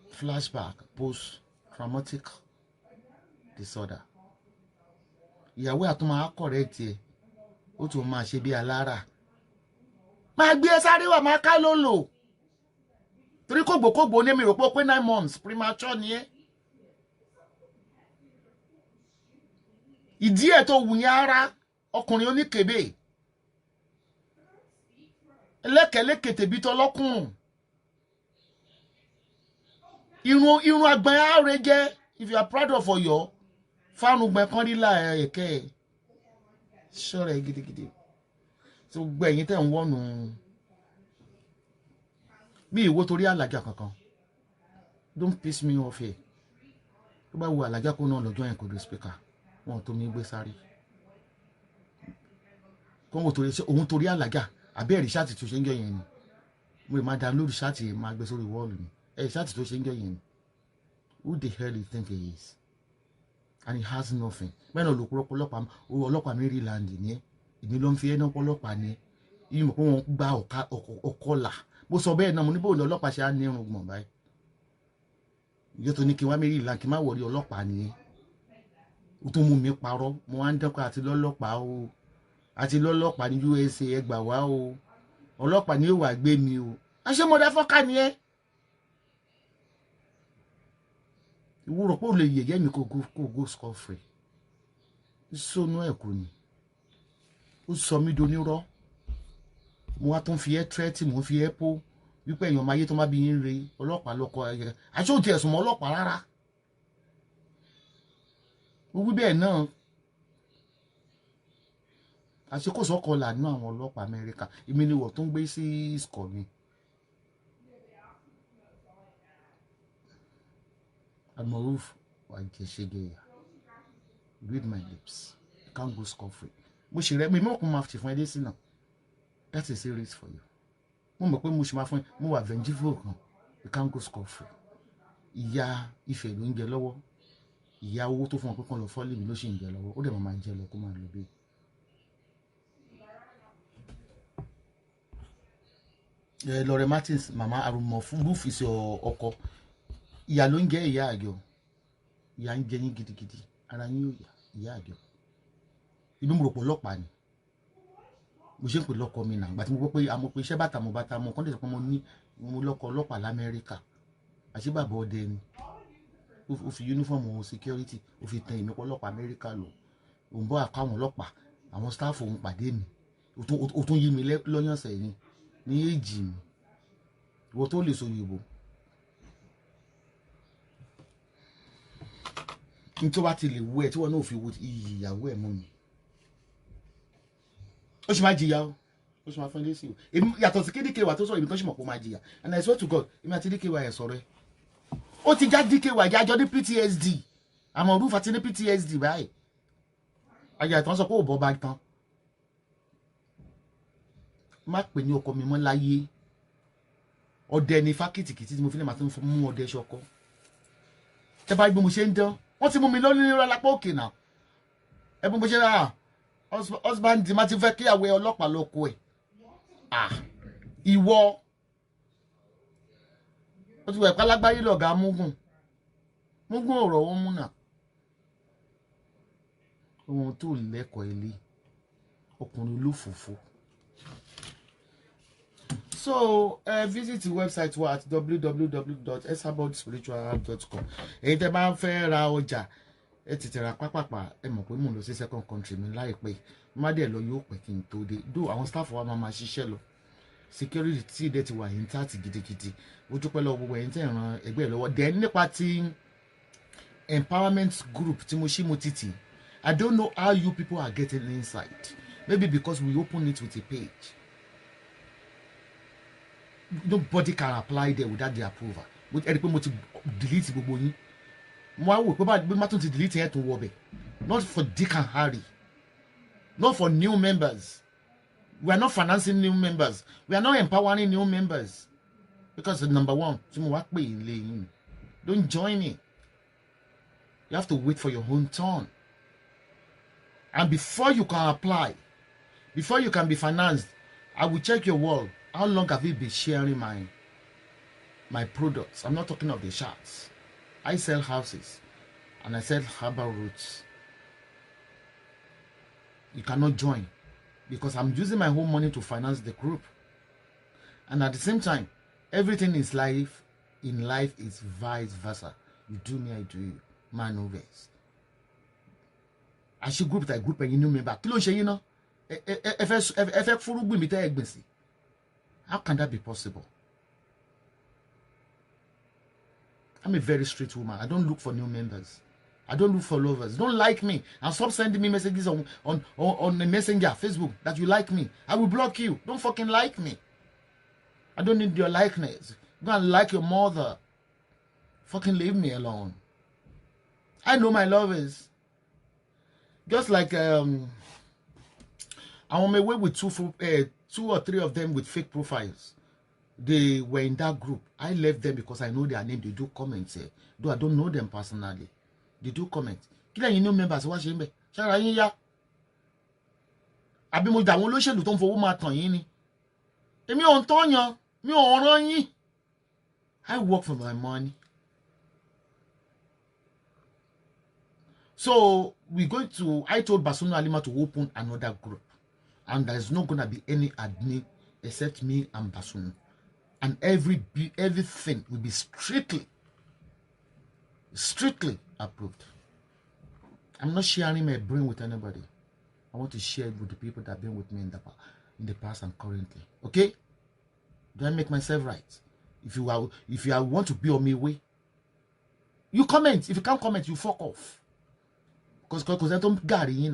A: Flashback, post traumatic disorder. Ìyàwó àtúmọ̀ correct ẹ̀ ó tún máa ṣe bí alára máa gbé ẹ sáré wà máa ká ló lò torí kògbòkògbò ní mi rò pé 9 months premature ni ẹ́ ìdí ẹ̀ tó wù yẹn ara ọkùnrin oníkèbè ẹlẹ́kẹ̀lẹ́kẹ̀ tèbí tọlọ́kùnrùn irun àgbọ̀n ààrẹ jẹ́ if you are proud of Ọ̀yọ́ fáànù gbẹ kan rí láẹ̀kẹ́ ṣọ́ra ẹ̀ gidigidi tó gbẹ ẹ̀yìn tẹ̀ ń wọ́nu bí ìwó torí àlàjá kankan don't piss me off here tó bá wo àlàjá kó náà lọ́jọ́ yẹn kò dé speaker wọn tó mi gbé sáré kó wọ́n torí òun torí àlàjá àbẹ́ẹ̀rí ṣáàtì tó ṣe ń jẹ́ yẹn ni mo lè máa download ṣáàtì yẹn máa gbé sórí wọ́ọ̀lù ni ṣáàtì tó ṣe ń jẹ́ yẹn ni who the hell you think he is? And he has nothing. When you look ọlọ́pàá Maryland ni èmi ló ń fi ẹná ọlọ́pàá ni yìí mọ̀ pé wọ́n gba ọ̀kọ́là bó sọ bẹ́ẹ̀ náà mo ní bóun ọlọ́pàá ṣe á ní irun gbọ̀n báyìí ìjọ tó ní kí wá Maryland kí má wọlé ọlọ́pàá ni ó tó mú mi parọ́ mo wá ń dẹ́kọ̀ àti lọ́lọ́pàá ní USA ẹ gbà wá o ọlọ́pàá ni yóò wá gbé mi o àṣemọ́dá fọ́ká ni ẹ́ ìwúrọ̀ pé ó lè yẹ̀yẹ́ mi kò go score free sónú ẹ̀kú ni ó sọ mí donírọ́ mo wá tó ń fi ẹ́ tírẹ́tì mo fi ẹ́ pó wípé èèyàn máa yé tó má bí yín re ọlọ́pàá lọ́kọ ayẹyẹ àti òtí ẹ̀sùn mọ́ ọlọ́pàá rárá ó wí bẹ́ẹ̀ náà àṣekọ̀sọ́ kọlà nínú àwọn ọlọ́pàá Amẹ́ríkà èmi ni wọ́n tó ń gbé sí ìsìkọ̀ mi. Almoruf Wankeshegeya. Read my lips. You can't go score free. Mo ṣe rẹ mi mọ̀ kó máa fi fún ẹ dé sí náà. That is serious for you. Mo mọ̀ pé mo ṣe máa fún ẹ mo wà vengeful kan. You can't go score free. Ìyá Ifẹ̀ ló ń jẹ lọ́wọ́. Ìyá owó tó fún ọ pé kàn lọ fọ́lì mi ló ṣì ń jẹ lọ́wọ́. Ó dẹ̀ máa jẹ lọ kó máa lọ bí. Lore Martins, Mama Arumọ fún Rufus ọkọ. ìyà ló ń jẹ ìyá àjọ ìyà ń jẹ yín gidigidi ara yín ò yá ìyá àjọ inú mo rò pé ọlọ́pàá ni mo ṣe ń pè lọ́kọ mi náà gbàtí mo gbọ́ pé àmọ́ pé iṣẹ́ bàtà mo bàtà mo kọ́ńtẹ̀ pé mo lọ́kọ ọlọ́pàá l'Amẹ́ríkà àṣé bàbá ọdẹ ni ó fi yúnífọ̀mù security ó fi tan ìmípọ̀ ọlọ́pàá Amẹ́ríkà lò òun bọ́ àkọ́ àwọn ọlọ́pàá àwọn staff òun pàdé mi ó tún yí mi lọ́yàn sẹ́yìn ní èjì mi ìwọ tó lè sọ Yorùbá kí n tó bá ti lè wú ẹ tí wọn náà fi wo iyì ìyàwó ẹ mú mi ó sì máa jìyà ó sì máa fún ilé sí o èmi yàtọ̀ sí KDKY tó sọ̀rọ̀ èmi tó sì mọ̀ pé ó máa jìyà and I swear to God èmi àti DKY ẹ̀ sọ̀rọ̀ ẹ̀ ó ti já DKY jájọ́ ní PTSD àmọ́ Rúfà ti ní PTSD báyìí ayé àtàn sọ pé ò bọ́ bá tán má pè ní ọkọ mi mọ́ láyé ọdẹ ní fákìtìkìtì tí mo fi lè máa tún mú ọdẹ ṣọkọ tẹ bá gbé mo ṣe ń dán wọ́n ti mú mi lónìí ní lápá òkè náà ẹbí mo ṣe rà husband má ti fẹ́ kí àwẹ̀ ọlọ́pàá lọ kó ẹ̀ ìwọ ó ti wẹ̀ pálágbáyé lọ̀gá múgùn ọ̀rọ̀ wọn mú náà ohun tó lẹ́kọ̀ọ́ ilé ọkùnrin olófòfò. So visit the website wa at www.esabodspiritualhub.com. Èyí tẹ́ bá fẹ́ ra ọjà ẹ tètè ra pápápá ẹ mọ̀ pé mò ń lọ sí second country mi láìpẹ́ má dẹ̀ lọ yóò pẹ́ kí n tó dé do àwọn staff wa máa ṣiṣẹ́ lọ security tí ìdẹ́ ti wà yín tààtì gidigidi ó dúpẹ́ lọ gbogbo ẹ̀yin tẹ́ ẹ̀ ran ẹgbẹ́ ẹ̀ lọ́wọ́ then nípa ti empowerment group tí mo ṣí mo títì I don't know how you people are getting inside maybe because we open it with a page. Nobody can apply there without their approval. Ẹni pé mo ti delete gbogbo yín. Mo wá wò pé bá má tún ti delete yẹn tó wọ bẹ̀. Not for Dick and Harry. Not for new members. We are not financing new members. We are not empowering new members. Because number one, tí mo wá pè ilé yín. Don't join me. You have to wait for your own turn. And before you can apply, before you can be financed, I will check your wall. How long have you been sharing my products? I'm not talking of the shots. I sell houses and I sell herbal roots. You cannot join because I'm using my own money to finance the group. And at the same time, everything is life. In life is vice versa. You do me, I do you. Maneuvers. I should group that group and you know me back. How can that be possible? I'm a very straight woman. I don't look for new members. I don't look for lovers. Don't like me and stop sending me messages on the messenger, Facebook, that you like me. I will block you. Don't fucking like me. I don't need your likeness. Go and like your mother. Fucking leave me alone. I know my lovers. Just like I'm on my way with two or three of them with fake profiles. They were in that group. I left them because I know their name. They do comments. Though I don't know them personally. They do comment. Kila you know members wa shembe. Shara yin ya. Àbí mo da wọ́n olóṣèlú tó ń fowó máa tàn yín ni. Èmi ò ń tàn yàn. Mi ò ràn yín. I work for my money. So I told Basunu Alima to open another group. And there's not going to be any admin except me and Basunu. And everything will be strictly approved. I'm not sharing my brain with anybody. I want to share it with the people that have been with me in the past and currently. Okay? Do I make myself right? If you want to be on my way, you comment. If you can't comment, you fuck off. Because I don't got it,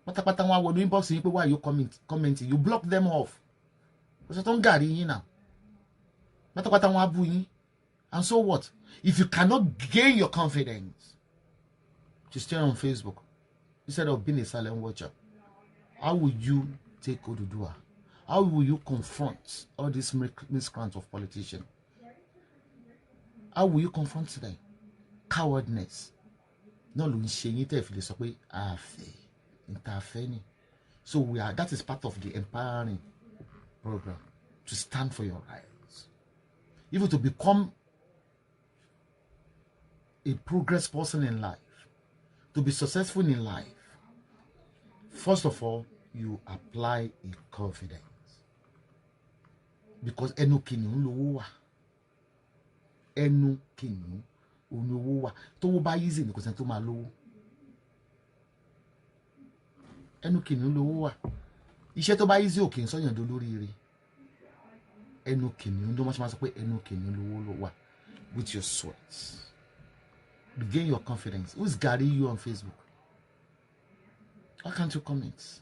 A: pátápátá wọn wọnú inbox yín pé why you commenting you block them off because I don't got it now. Pátápátá wọn abu yín and so what if you cannot gain your confidence to stay on Facebook instead of being a silent watcher? How will you take Oduduwa? How will you confront all these miscreants of politicians? How will you confront them? Cowardness. No ló ń ṣe yín tẹ́ fi lè sọ pé àfẹ́ interfering. So that is part of the empowering program to stand for your rights. even to become a progress person in life, to be successful in life, first of all, you apply a confidence. Because ẹnu kìnìún lówó wà. Ẹnu kìnìún lówó wà. Tówó bá easy ni kò sẹ́ni tó máa lówó. Ẹnu kìnìún lówó wà. Iṣẹ́ tó bá easy ò kì í sọ̀yàn dolóríire. Ẹnu kìnìún ló máa sọ pé ẹnu kìnìún lówó ló wà. With your sweat. Regain your confidence. Who's guarding you on Facebook? Why can't you comment?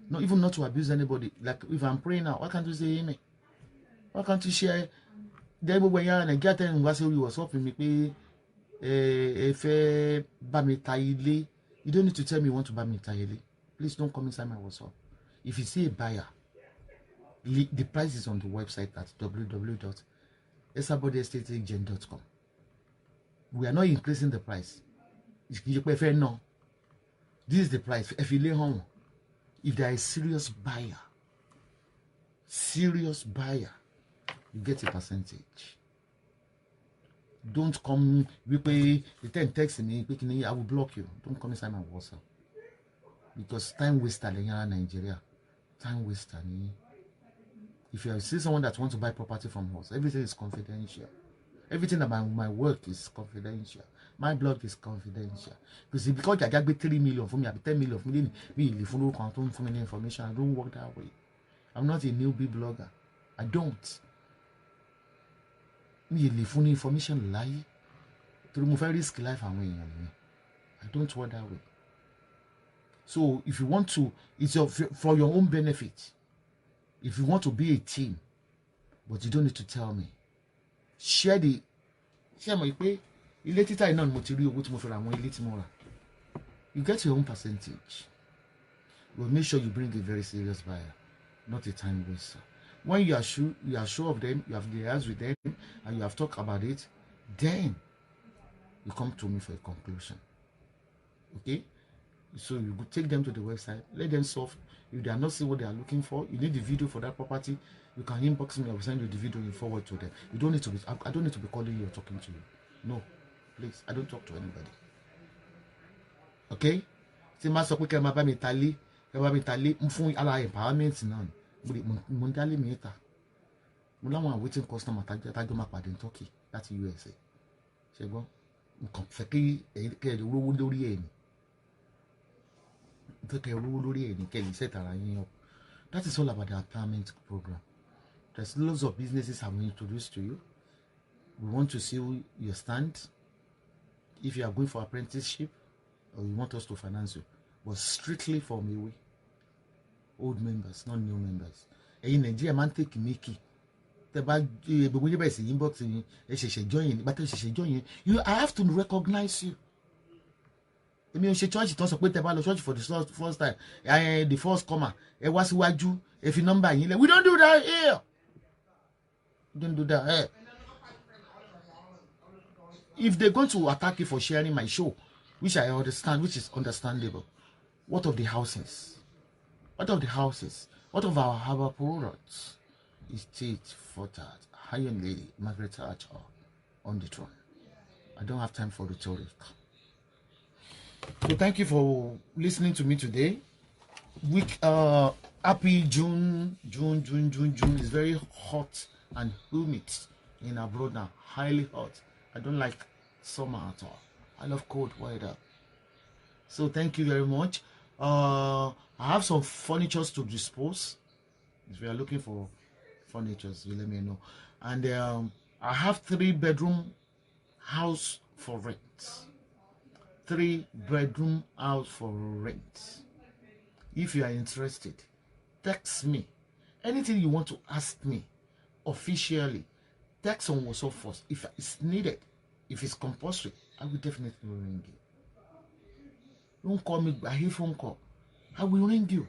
A: No, even not to abuse anybody. Like if I'm praying now, why can't you say amen? Why can't you share? Then when you're and get and was you was helping me pay if bami taile. You don't need to tell me you want to buy me taile. Please don't come inside my WhatsApp. If you see a buyer, the price is on the website at www.esabodestateagent.com. We are not increasing the price. No. This is the price. If you lay home, if there is serious buyer, you get a percentage. Don't come, we pay, you can text me, I will block you. Don't come inside my WhatsApp. Because time waster in Nigeria. Time waster. If you see someone that wants to buy property from us, everything is confidential. Everything about my work is confidential. My blog is confidential. Because I got 3 million for me, I 10 million for me, for me information. I don't work that way. I'm not a newbie blogger. I don't. Me phone information lie. To remove a risk life away. I don't work that way. So if you want to, it's for your own benefit. If you want to be a team, but you don't need to tell me. Share my pay. You let it know material what more for you get your own percentage. But make sure you bring a very serious buyer, not a time waster. When you are sure of them, you have the eyes with them, and you have talked about it, then you come to me for a conclusion. Okay? So you could take them to the website, let them solve. If they are not seeing what they are looking for, you need the video for that property, you can inbox me, I will send you the video and forward to them. You don't need to be, I don't need to be calling you or talking to you. No, please, I don't talk to anybody. Okay? See, my so quick, my baby tally, mfun ala empowerment now. Mundali meter. Mulawa waiting customer tajo ma pade in Turkey, that's USA. Ṣé gbọ́, fẹ́ kí rówó lórí ẹ̀ ni. That is all about the empowerment program. There's lots of businesses I'm going to introduce to you. We want to see your stand. If you are going for apprenticeship or you want us to finance you, but strictly for me, old members, not new members. And in Nigeria, man take Mickey. Inbox join, but I have to recognize you. I mean, she church don't support the church for the first time. The first comer. It was waju. If you number, we don't do that here. We don't do that here. If they're going to attack you for sharing my show, which I understand, which is understandable, what of the houses? What of the houses? What of our harbor products? Is it for that Iron Lady Margaret Thatcher on the throne? I don't have time for rhetoric. So thank you for listening to me today. Happy June. It's very hot and humid in abroad now. Highly hot. I don't like summer at all. I love cold weather. So thank you very much. I have some furnitures to dispose. If you are looking for furnitures, you let me know. And I have 3-bedroom house for rent. 3-bedroom house for rent. If you are interested, text me. Anything you want to ask me officially, text on WhatsApp first. If it's needed, if it's compulsory, I will definitely ring you. Don't call me, I hear phone call. I will ring you.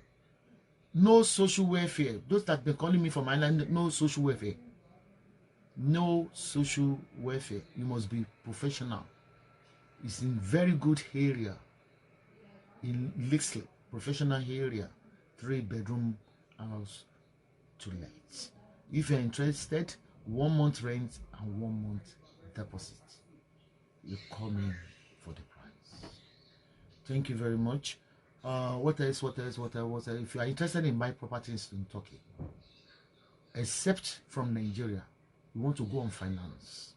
A: No social welfare. Those that have been calling me from Ireland, no social welfare. No social welfare. You must be professional. It's in very good area. In Lixley, professional area. 3-bedroom house to let. If you're interested, 1 month rent and 1 month deposit. You come in for the price. Thank you very much. What else? If you are interested in buying properties in Turkey, except from Nigeria, you want to go on finance,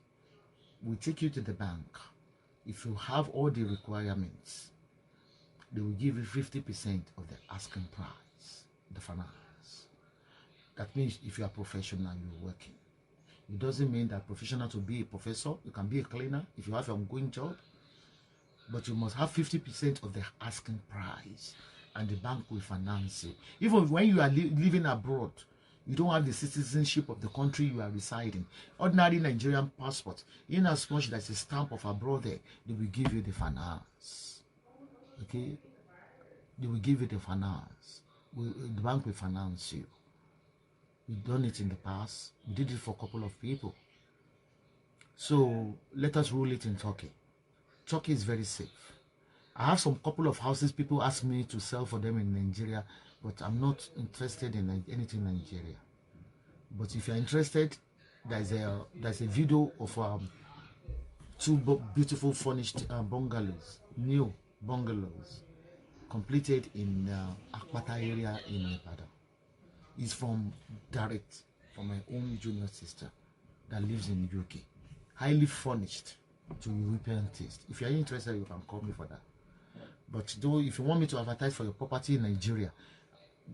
A: we take you to the bank. If you have all the requirements, they will give you 50% of the asking price, the finance. That means if you are professional, you're working. It doesn't mean that professional to be a professor. You can be a cleaner if you have an ongoing job, but you must have 50% of the asking price, and the bank will finance you. Even when you are living abroad, you don't have the citizenship of the country you are residing. Ordinary Nigerian passport, in as much as a stamp of abroad there, they will give you the finance. Okay? They will give you the finance. The bank will finance you. We've done it in the past. We did it for a couple of people. So let us rule it in Turkey. Turkey is very safe. I have some couple of houses people ask me to sell for them in Nigeria, but I'm not interested in anything in Nigeria. But if you're interested, there's a video of 2 beautiful furnished bungalows, new bungalows, completed in Akpata area in Ibadan. It's from direct from my own junior sister that lives in UK, highly furnished to European taste. If you're interested, you can call me for that. But though, if you want me to advertise for your property in Nigeria,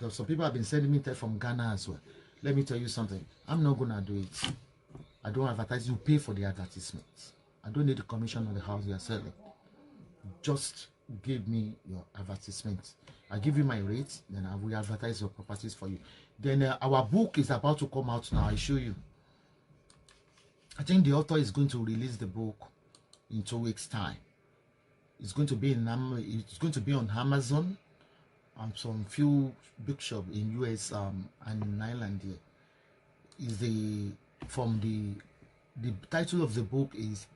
A: some people have been sending me text from Ghana as well. Let me tell you something. I'm not gonna do it. I don't advertise. You pay for the advertisement. I don't need the commission on the house you are selling. Just give me your advertisement. I give you my rate, then I will advertise your properties for you. Then our book is about to come out now. I show you. I think the author is going to release the book in 2 weeks' time. It's going to be on Amazon and some few bookshops in US and in Ireland here. Is the title of the book is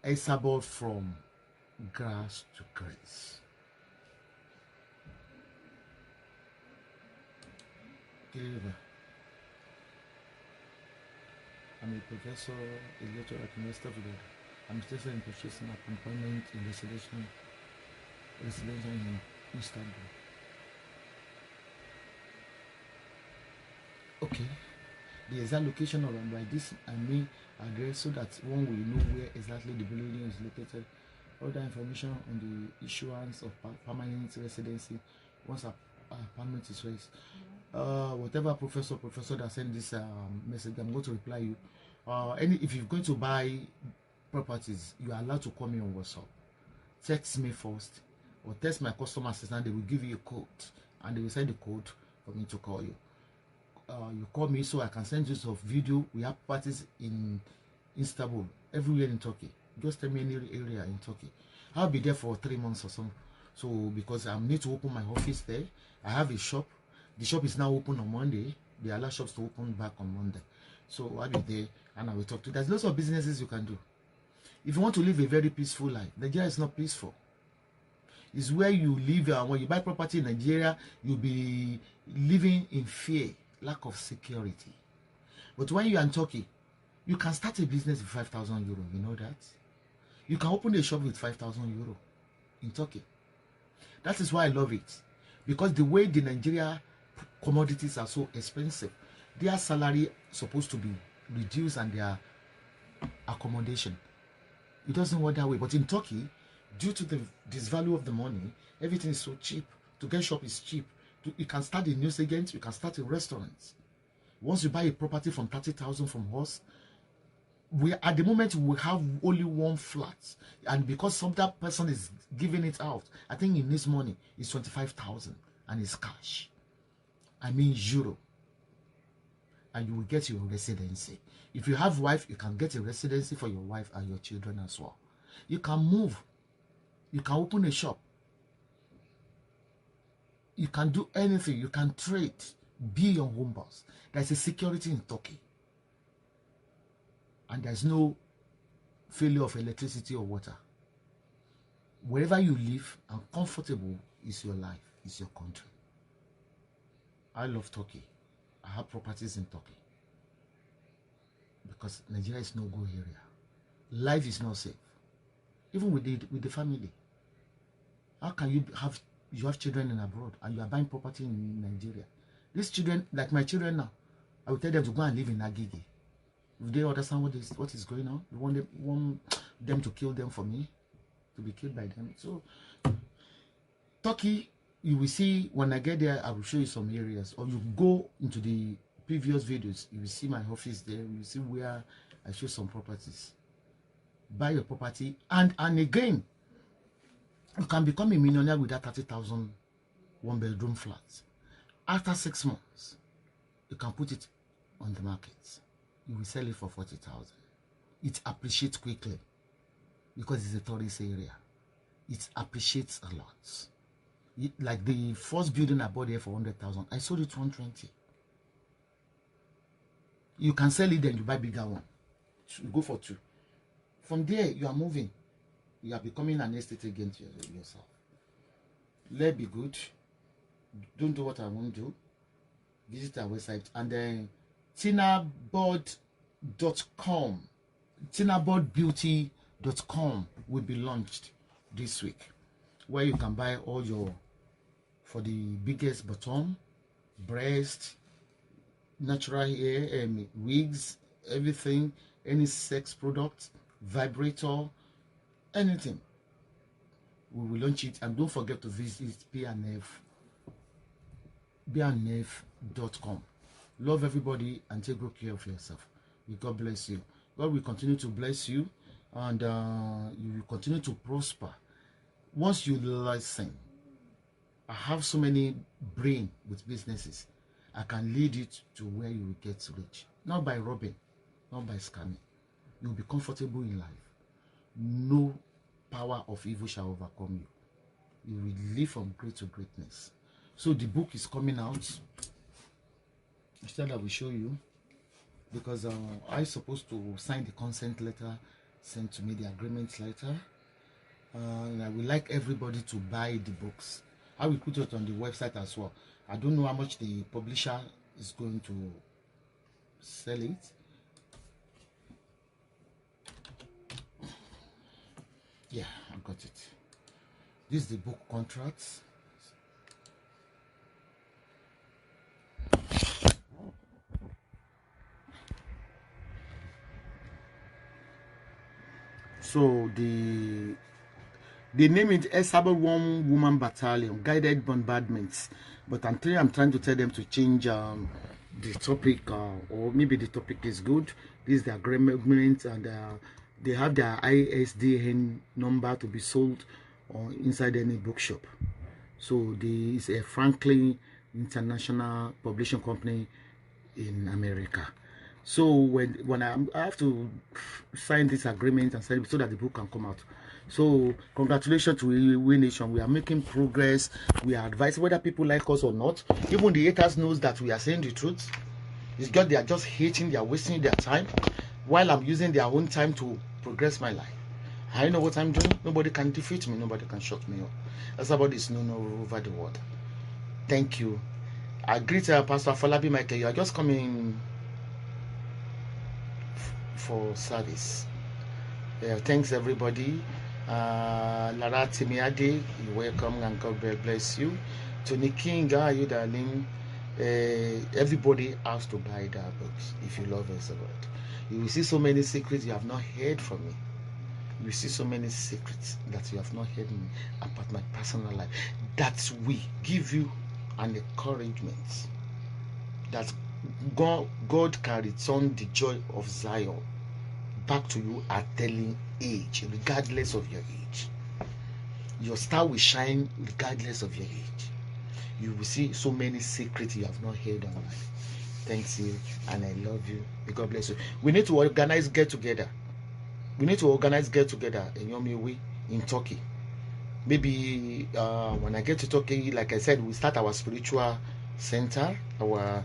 A: Esabod from Grass to Grace. I'm a professor, a lecturer at University of Ibadan. I'm interested in purchasing an appointment in residential in Istanbul. Okay. The exact location of by this I mean address so that one will know where exactly the building is located. Other information on the issuance of permanent residency once a permit is raised. Whatever professor that sent this message, I'm going to reply you. If you're going to buy properties, you are allowed to call me on WhatsApp. Text me first, or text my customer assistant. They will give you a code, and they will send the code for me to call you. You call me so I can send you some video. We have parties in Istanbul, everywhere in Turkey. Just tell me any area in Turkey. I'll be there for 3 months or so. So because I need to open my office there, I have a shop. The shop is now open on Monday. They allow shops to open back on Monday. So I'll be there and I will talk to you. There's lots of businesses you can do. If you want to live a very peaceful life, Nigeria is not peaceful. It's where you live. When you buy property in Nigeria, you'll be living in fear, lack of security. But when you're in Turkey, you can start a business with 5,000 euro. You know that? You can open a shop with 5,000 euro in Turkey. That is why I love it. Because the way the Nigeria commodities are so expensive, their salary is supposed to be reduced and their accommodation. It doesn't work that way. But in Turkey, due to this value of the money, everything is so cheap. To get shop is cheap. You can start a news agent, you can start a restaurant. Once you buy a property from 30,000 from us, at the moment we have only 1 flat, and because some that person is giving it out, I think in this money is 25,000 and it's cash. I mean euro. And you will get your residency. If you have wife, you can get a residency for your wife and your children as well. You can move. You can open a shop. You can do anything. You can trade. Be your home boss. There's a security in Turkey. And there's no failure of electricity or water. Wherever you live and comfortable is your life, is your country. I love Turkey. I have properties in Turkey. because Nigeria is no go area. Life is not safe. Even with the family. How can you have children in abroad and you are buying property in Nigeria? These children, like my children now, I will tell them to go and live in Agege. If they understand what is going on, you want them to kill them for me, to be killed by them. So Turkey, you will see when I get there, I will show you some areas. Or you go into the previous videos, you will see my office there. You will see where I show some properties. Buy your property, and again, you can become a millionaire with that 30,000 one-bedroom flat. After 6 months, you can put it on the market. You will sell it for 40,000. It appreciates quickly because it's a tourist area. It appreciates a lot. Like the first building I bought there for 100,000, I sold it for 120. You can sell it, then you buy bigger one. You go for 2. From there, you are moving. You are becoming an estate agent yourself. Let be good. Don't do what I won't do. Visit our website, and then tinabod.com, tinabodbeauty.com will be launched this week, where you can buy all your, for the biggest bottom, breast, natural hair, wigs, everything, any sex product, vibrator, anything. We will launch it, and don't forget to visit bnf.com. Love everybody and take good care of yourself. May God bless you. God will continue to bless you, and you will continue to prosper. Once you listen, I have so many brain with businesses. I can lead it to where you will get rich. Not by robbing, not by scamming. You will be comfortable in life. No power of evil shall overcome you. You will live from great to greatness. So the book is coming out. Instead, I will show you, because I'm supposed to sign the consent letter, send to me the agreement letter, and I would like everybody to buy the books. I will put it on the website as well. I don't know how much the publisher is going to sell it. Yeah, I got it. This is the book contracts. So the name is Esabod One Woman Battalion, Guided Bombardments. But I'm trying to tell them to change the topic, or maybe the topic is good. This is the agreement, and they have their ISDN number to be sold inside any bookshop. So there is a Franklin International Publishing Company in America. So when I have to sign this agreement and send it so that the book can come out. So congratulations to We Nation. We are making progress. We are advising whether people like us or not. Even the haters knows that we are saying the truth. It's just they are just hating. They are wasting their time, while I'm using their own time to progress my life. I know what I'm doing. Nobody can defeat me. Nobody can shut me up. Esabod is known all over the world. Thank you. I greet Pastor Falabi Michael. You are just coming for service. Thanks everybody. Lara Timiade, you're welcome, and God bless you. Tony King, how are you, darling? Everybody has to buy that books if you love Esabod. You will see so many secrets you have not heard from me. You will see so many secrets that you have not heard me about my personal life. That we give you an encouragement that God can return the joy of Zion back to you at telling age, regardless of your age. Your star will shine regardless of your age. You will see so many secrets you have not heard on life. Thanks you, and I love you. May God bless you. We need to organize get together. We need to organize get together in Yomiwe in Turkey. Maybe when I get to Turkey, like I said, we start our spiritual center, our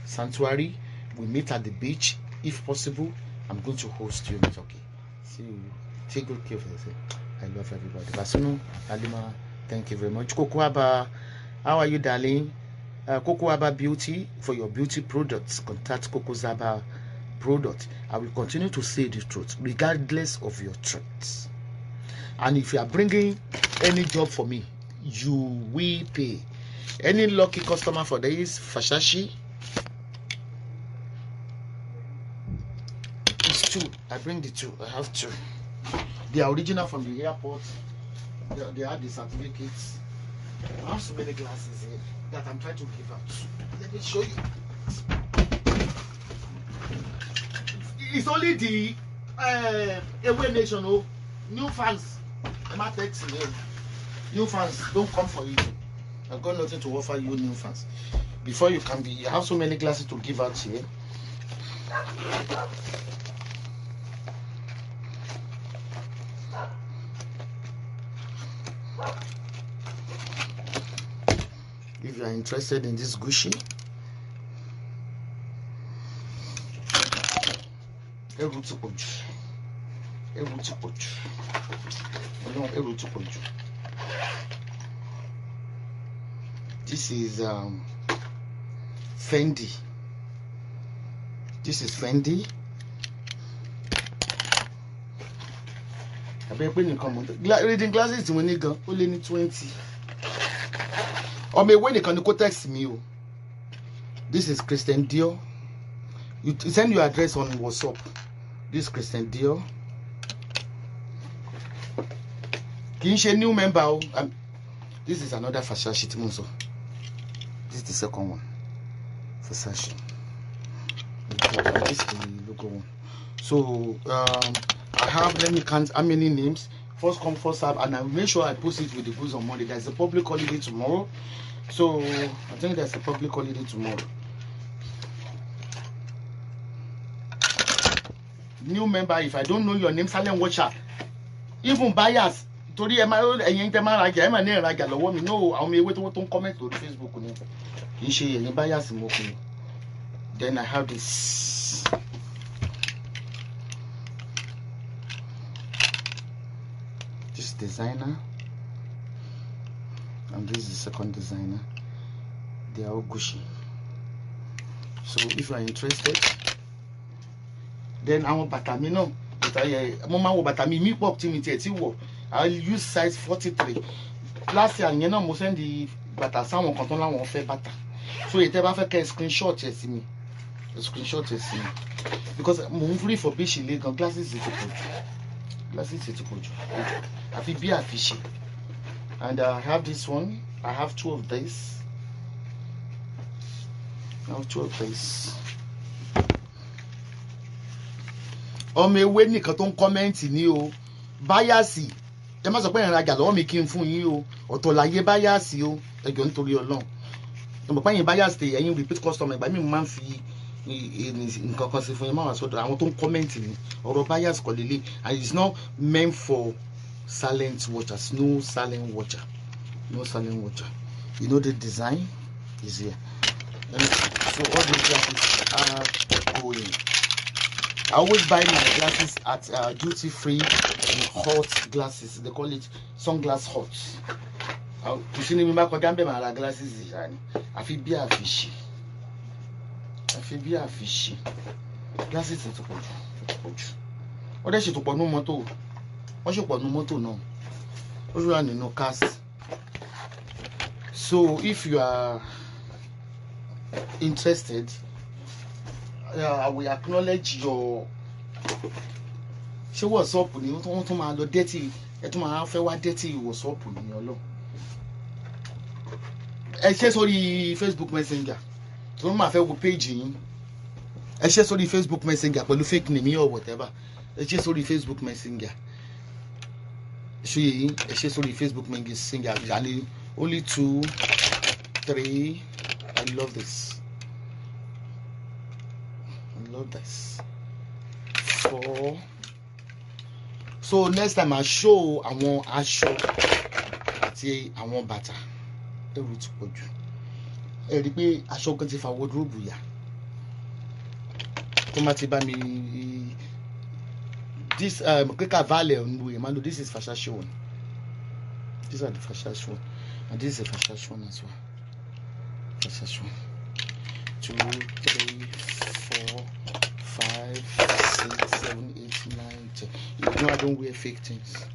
A: sanctuary. We meet at the beach. If possible, I'm going to host you in Turkey. See you. Take good care of yourself. I love everybody. Basunu, Alima, thank you very much. Kokoaba, how are you, darling? Kokoaba Beauty, for your beauty products, contact Kokozaba product, I will continue to say the truth regardless of your threats. And if you are bringing any job for me, you will pay. Any lucky customer for this Fashashi? It's 2. I bring the 2. I have 2. They are original from the airport. They have the certificates. I have so many glasses here that I'm trying to give out. Let me show you. It's only the away nation, oh, new fans. New fans, don't come for you. I've got nothing to offer you, new fans. Before you can be, you have so many glasses to give out here. If you are interested in this Gucci, this is Fendi. This is Fendi. I bet when you come on reading glasses when you go only need 20. Or maybe when you can go text me. This is Christian Dior. You send your address on WhatsApp. This is Christian Dior. Kinche new member. This is another Versace Timonso. This is the second one. Versace. This is the logo one. So I have, let me count how many names. First come, first serve, and I will make sure I post it with the goods on Monday. There's a public holiday tomorrow. So I think there's a public holiday tomorrow. New member, if I don't know your name, silent watcher. Even buyers. Today am I ẹ̀yin tẹ́ máa rajà ẹ máa ní ìrajà lọ́wọ́ mi no àwọn ewé tó ń comment lórí Facebook ni kì í ṣe ẹ̀yin buyers mo pè. Then I have this. This designer. And this is the second designer. They are all Gucci. So if you are interested, then I want batami no. Me pop to me I'll use size 43. Last year, you know, most send the bata someone canton la won fe bata. So you never fe screenshot yes me. Screenshot yes me. Because I'm free for bishi leg glasses is too good. Glasses is too good. I feel be fishy. And I have this one. I have 2 of these. I have 2 of these. On me when you can't comment in you, biasy. Ẹ má sọ pé ìrajà lọ́wọ́ mi kí n fún yín o. Ọ̀tọ̀ láyé bias o. Ẹ jọ̀ọ́ nítorí Ọlọ́run. Ẹ mọ̀ pé ẹ̀yin bias tẹ ẹ̀yin repeat customer ìgbà mi máa ń fi nǹkan kan sí fún yín máa wá sọ́dọ̀ àwọn tó ń comment ni. Ọ̀rọ̀ bias kọ́ lélẹ̀, and it's not meant for silent watchers. No silent watcher. No silent watcher. You know the design is here. So all these glasses are going. I always buy my glasses at duty free and hot glasses. They call it sunglass hot. You see me back again, my glasses. I feel be a fishy. I feel be a fishy. Glasses is too much. What is it to put no motor? What should put no motor no? What's running no cast? So if you are interested, I will acknowledge your. Ṣé WhatsApp ni wọ́n tún máa lọ dirty ẹ tún máa fẹ́ wá dirty WhatsApp ni Ọlọ́run. Ẹ ṣe sórí Facebook Messenger tó máa fẹ́ wo page yín. Ẹ ṣe sórí Facebook Messenger pẹ̀lú fake name or whatever. Ẹ ṣe sórí Facebook Messenger. Ṣé yín ẹ ṣe sórí Facebook Messenger only 2, 3. I love this. I love this. 4. So next time I show àwọn aṣọ àti àwọn bàtà ẹrù ti pọ̀ jù. Ẹ rí pé aṣọ kan ti fa wardrobe ya. Tó má ti bá mi this Keka Valley on Mando, this is Versace one. These are the Versace one. And this is a Versace one as well. Versace one. 2, 3, 4, 5, 6, 7, 8, 9, 10. You know I don't wear fake things.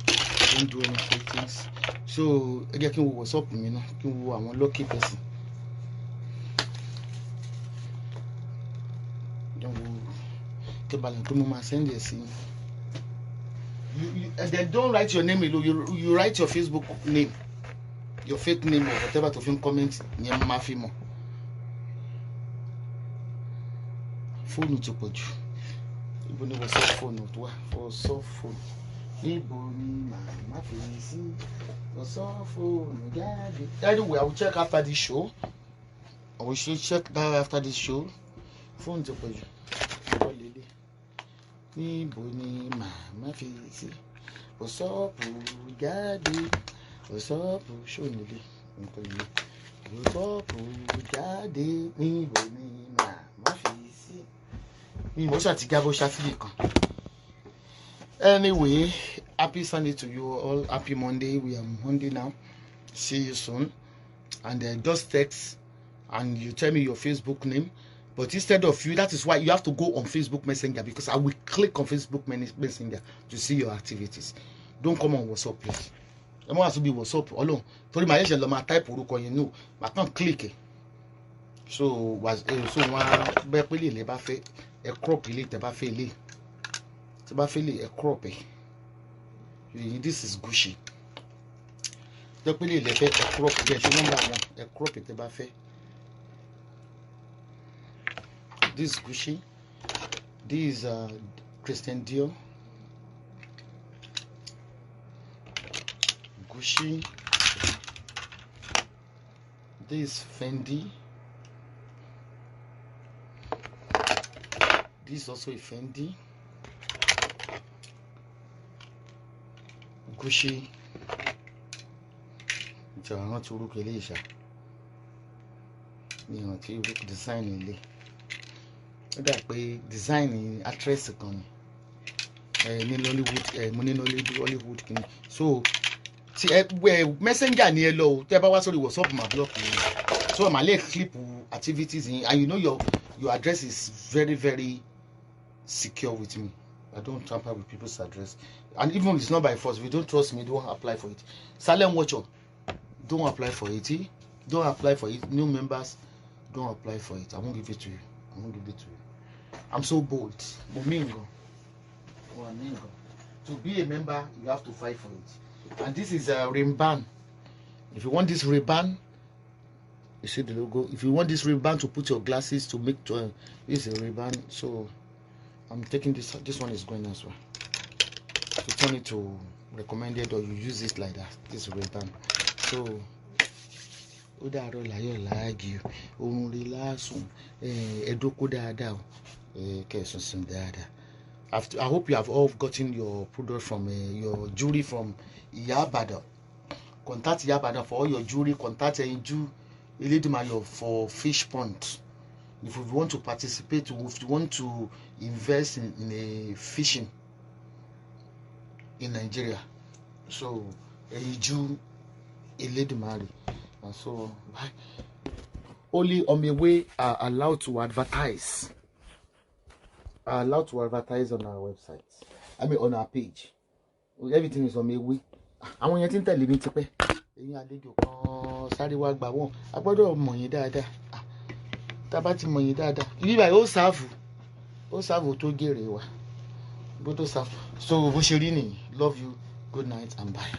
A: I don't do any fake things. So again, can what's up, you know? Can I'm a lucky person. Don't send this in. You then don't write your name alone. You write your Facebook name, your fake name or whatever to film comment. Phone to put you. Even if it's phone or soft phone. Anyway, I will check after this show. I will check that after this show. Phone to put you. Níbo ni màmá fi sí? Òṣọ́ọ̀pù jáde, òṣọ́ọ̀pù ṣònílé, òṣọ́ọ̀pù jáde, níbo ni màmá fi sí? Mi mo ṣàti jábọ́ ṣáfìlì kan. Anyway, happy Sunday to you all. Happy Monday. We are Monday now. See you soon. And just text and you tell me your Facebook name. But instead of you, that is why you have to go on Facebook Messenger, because I will click on Facebook Messenger to see your activities. Don't come on WhatsApp, please. I want to be WhatsApp alone. Torí my agent ma type orúkọ yẹn no, I can't click it. So one be pe le bá fẹ́ ẹ crop ile tẹ́ bá fẹ́ ile. Tẹ́ bá fẹ́ ile ẹ crop ẹ. This is Gucci. Tẹ́ pe le fẹ́ ẹ crop ẹ ṣe number 1 ẹ crop ẹ tẹ́ bá fẹ́. This is Gucci. This is Christian Dior. Gucci. This is Fendi. This is also a Fendi. Gucci. I want to look at it. I want to look design it. That way design actress kan ní Hollywood mo ní Hollywood kin so ti messenger ni ẹ lọ tẹ́ bá wá sórí WhatsApp ma block ni so ma lè clip activities in, and you know your address is very, very secure with me. I don't tamper with people's address, and even if it's not by force, if you don't trust me, don't apply for it. Silent watcher, don't apply for it. Don't apply for it. New members, don't apply for it. I won't give it to you. I won't give it to you. I'm so bold. Momingo. To be a member, you have to fight for it. And this is a ribbon. If you want this ribbon, you see the logo. If you want this ribbon to put your glasses to make this is a ribbon. So I'm taking this. This one is going as well. To turn it to recommended, or you use it like that. This ribbon. So. I hope you have all gotten your product from your jewelry from Esabod. Contact Esabod for all your jewelry. Contact Eledumare for fish pond. If you want to participate, if you want to invest in a fishing in Nigeria, so Eledumare. And so only on my way are allowed to advertise. Are allowed to advertise on our website. I mean on our page. Everything is on my way. I want you to tell me to pay. Sorry, work by one. I bought all money dada. Tabati money dada. You buy all serve to get it. So Bushirini, love you. Good night and bye.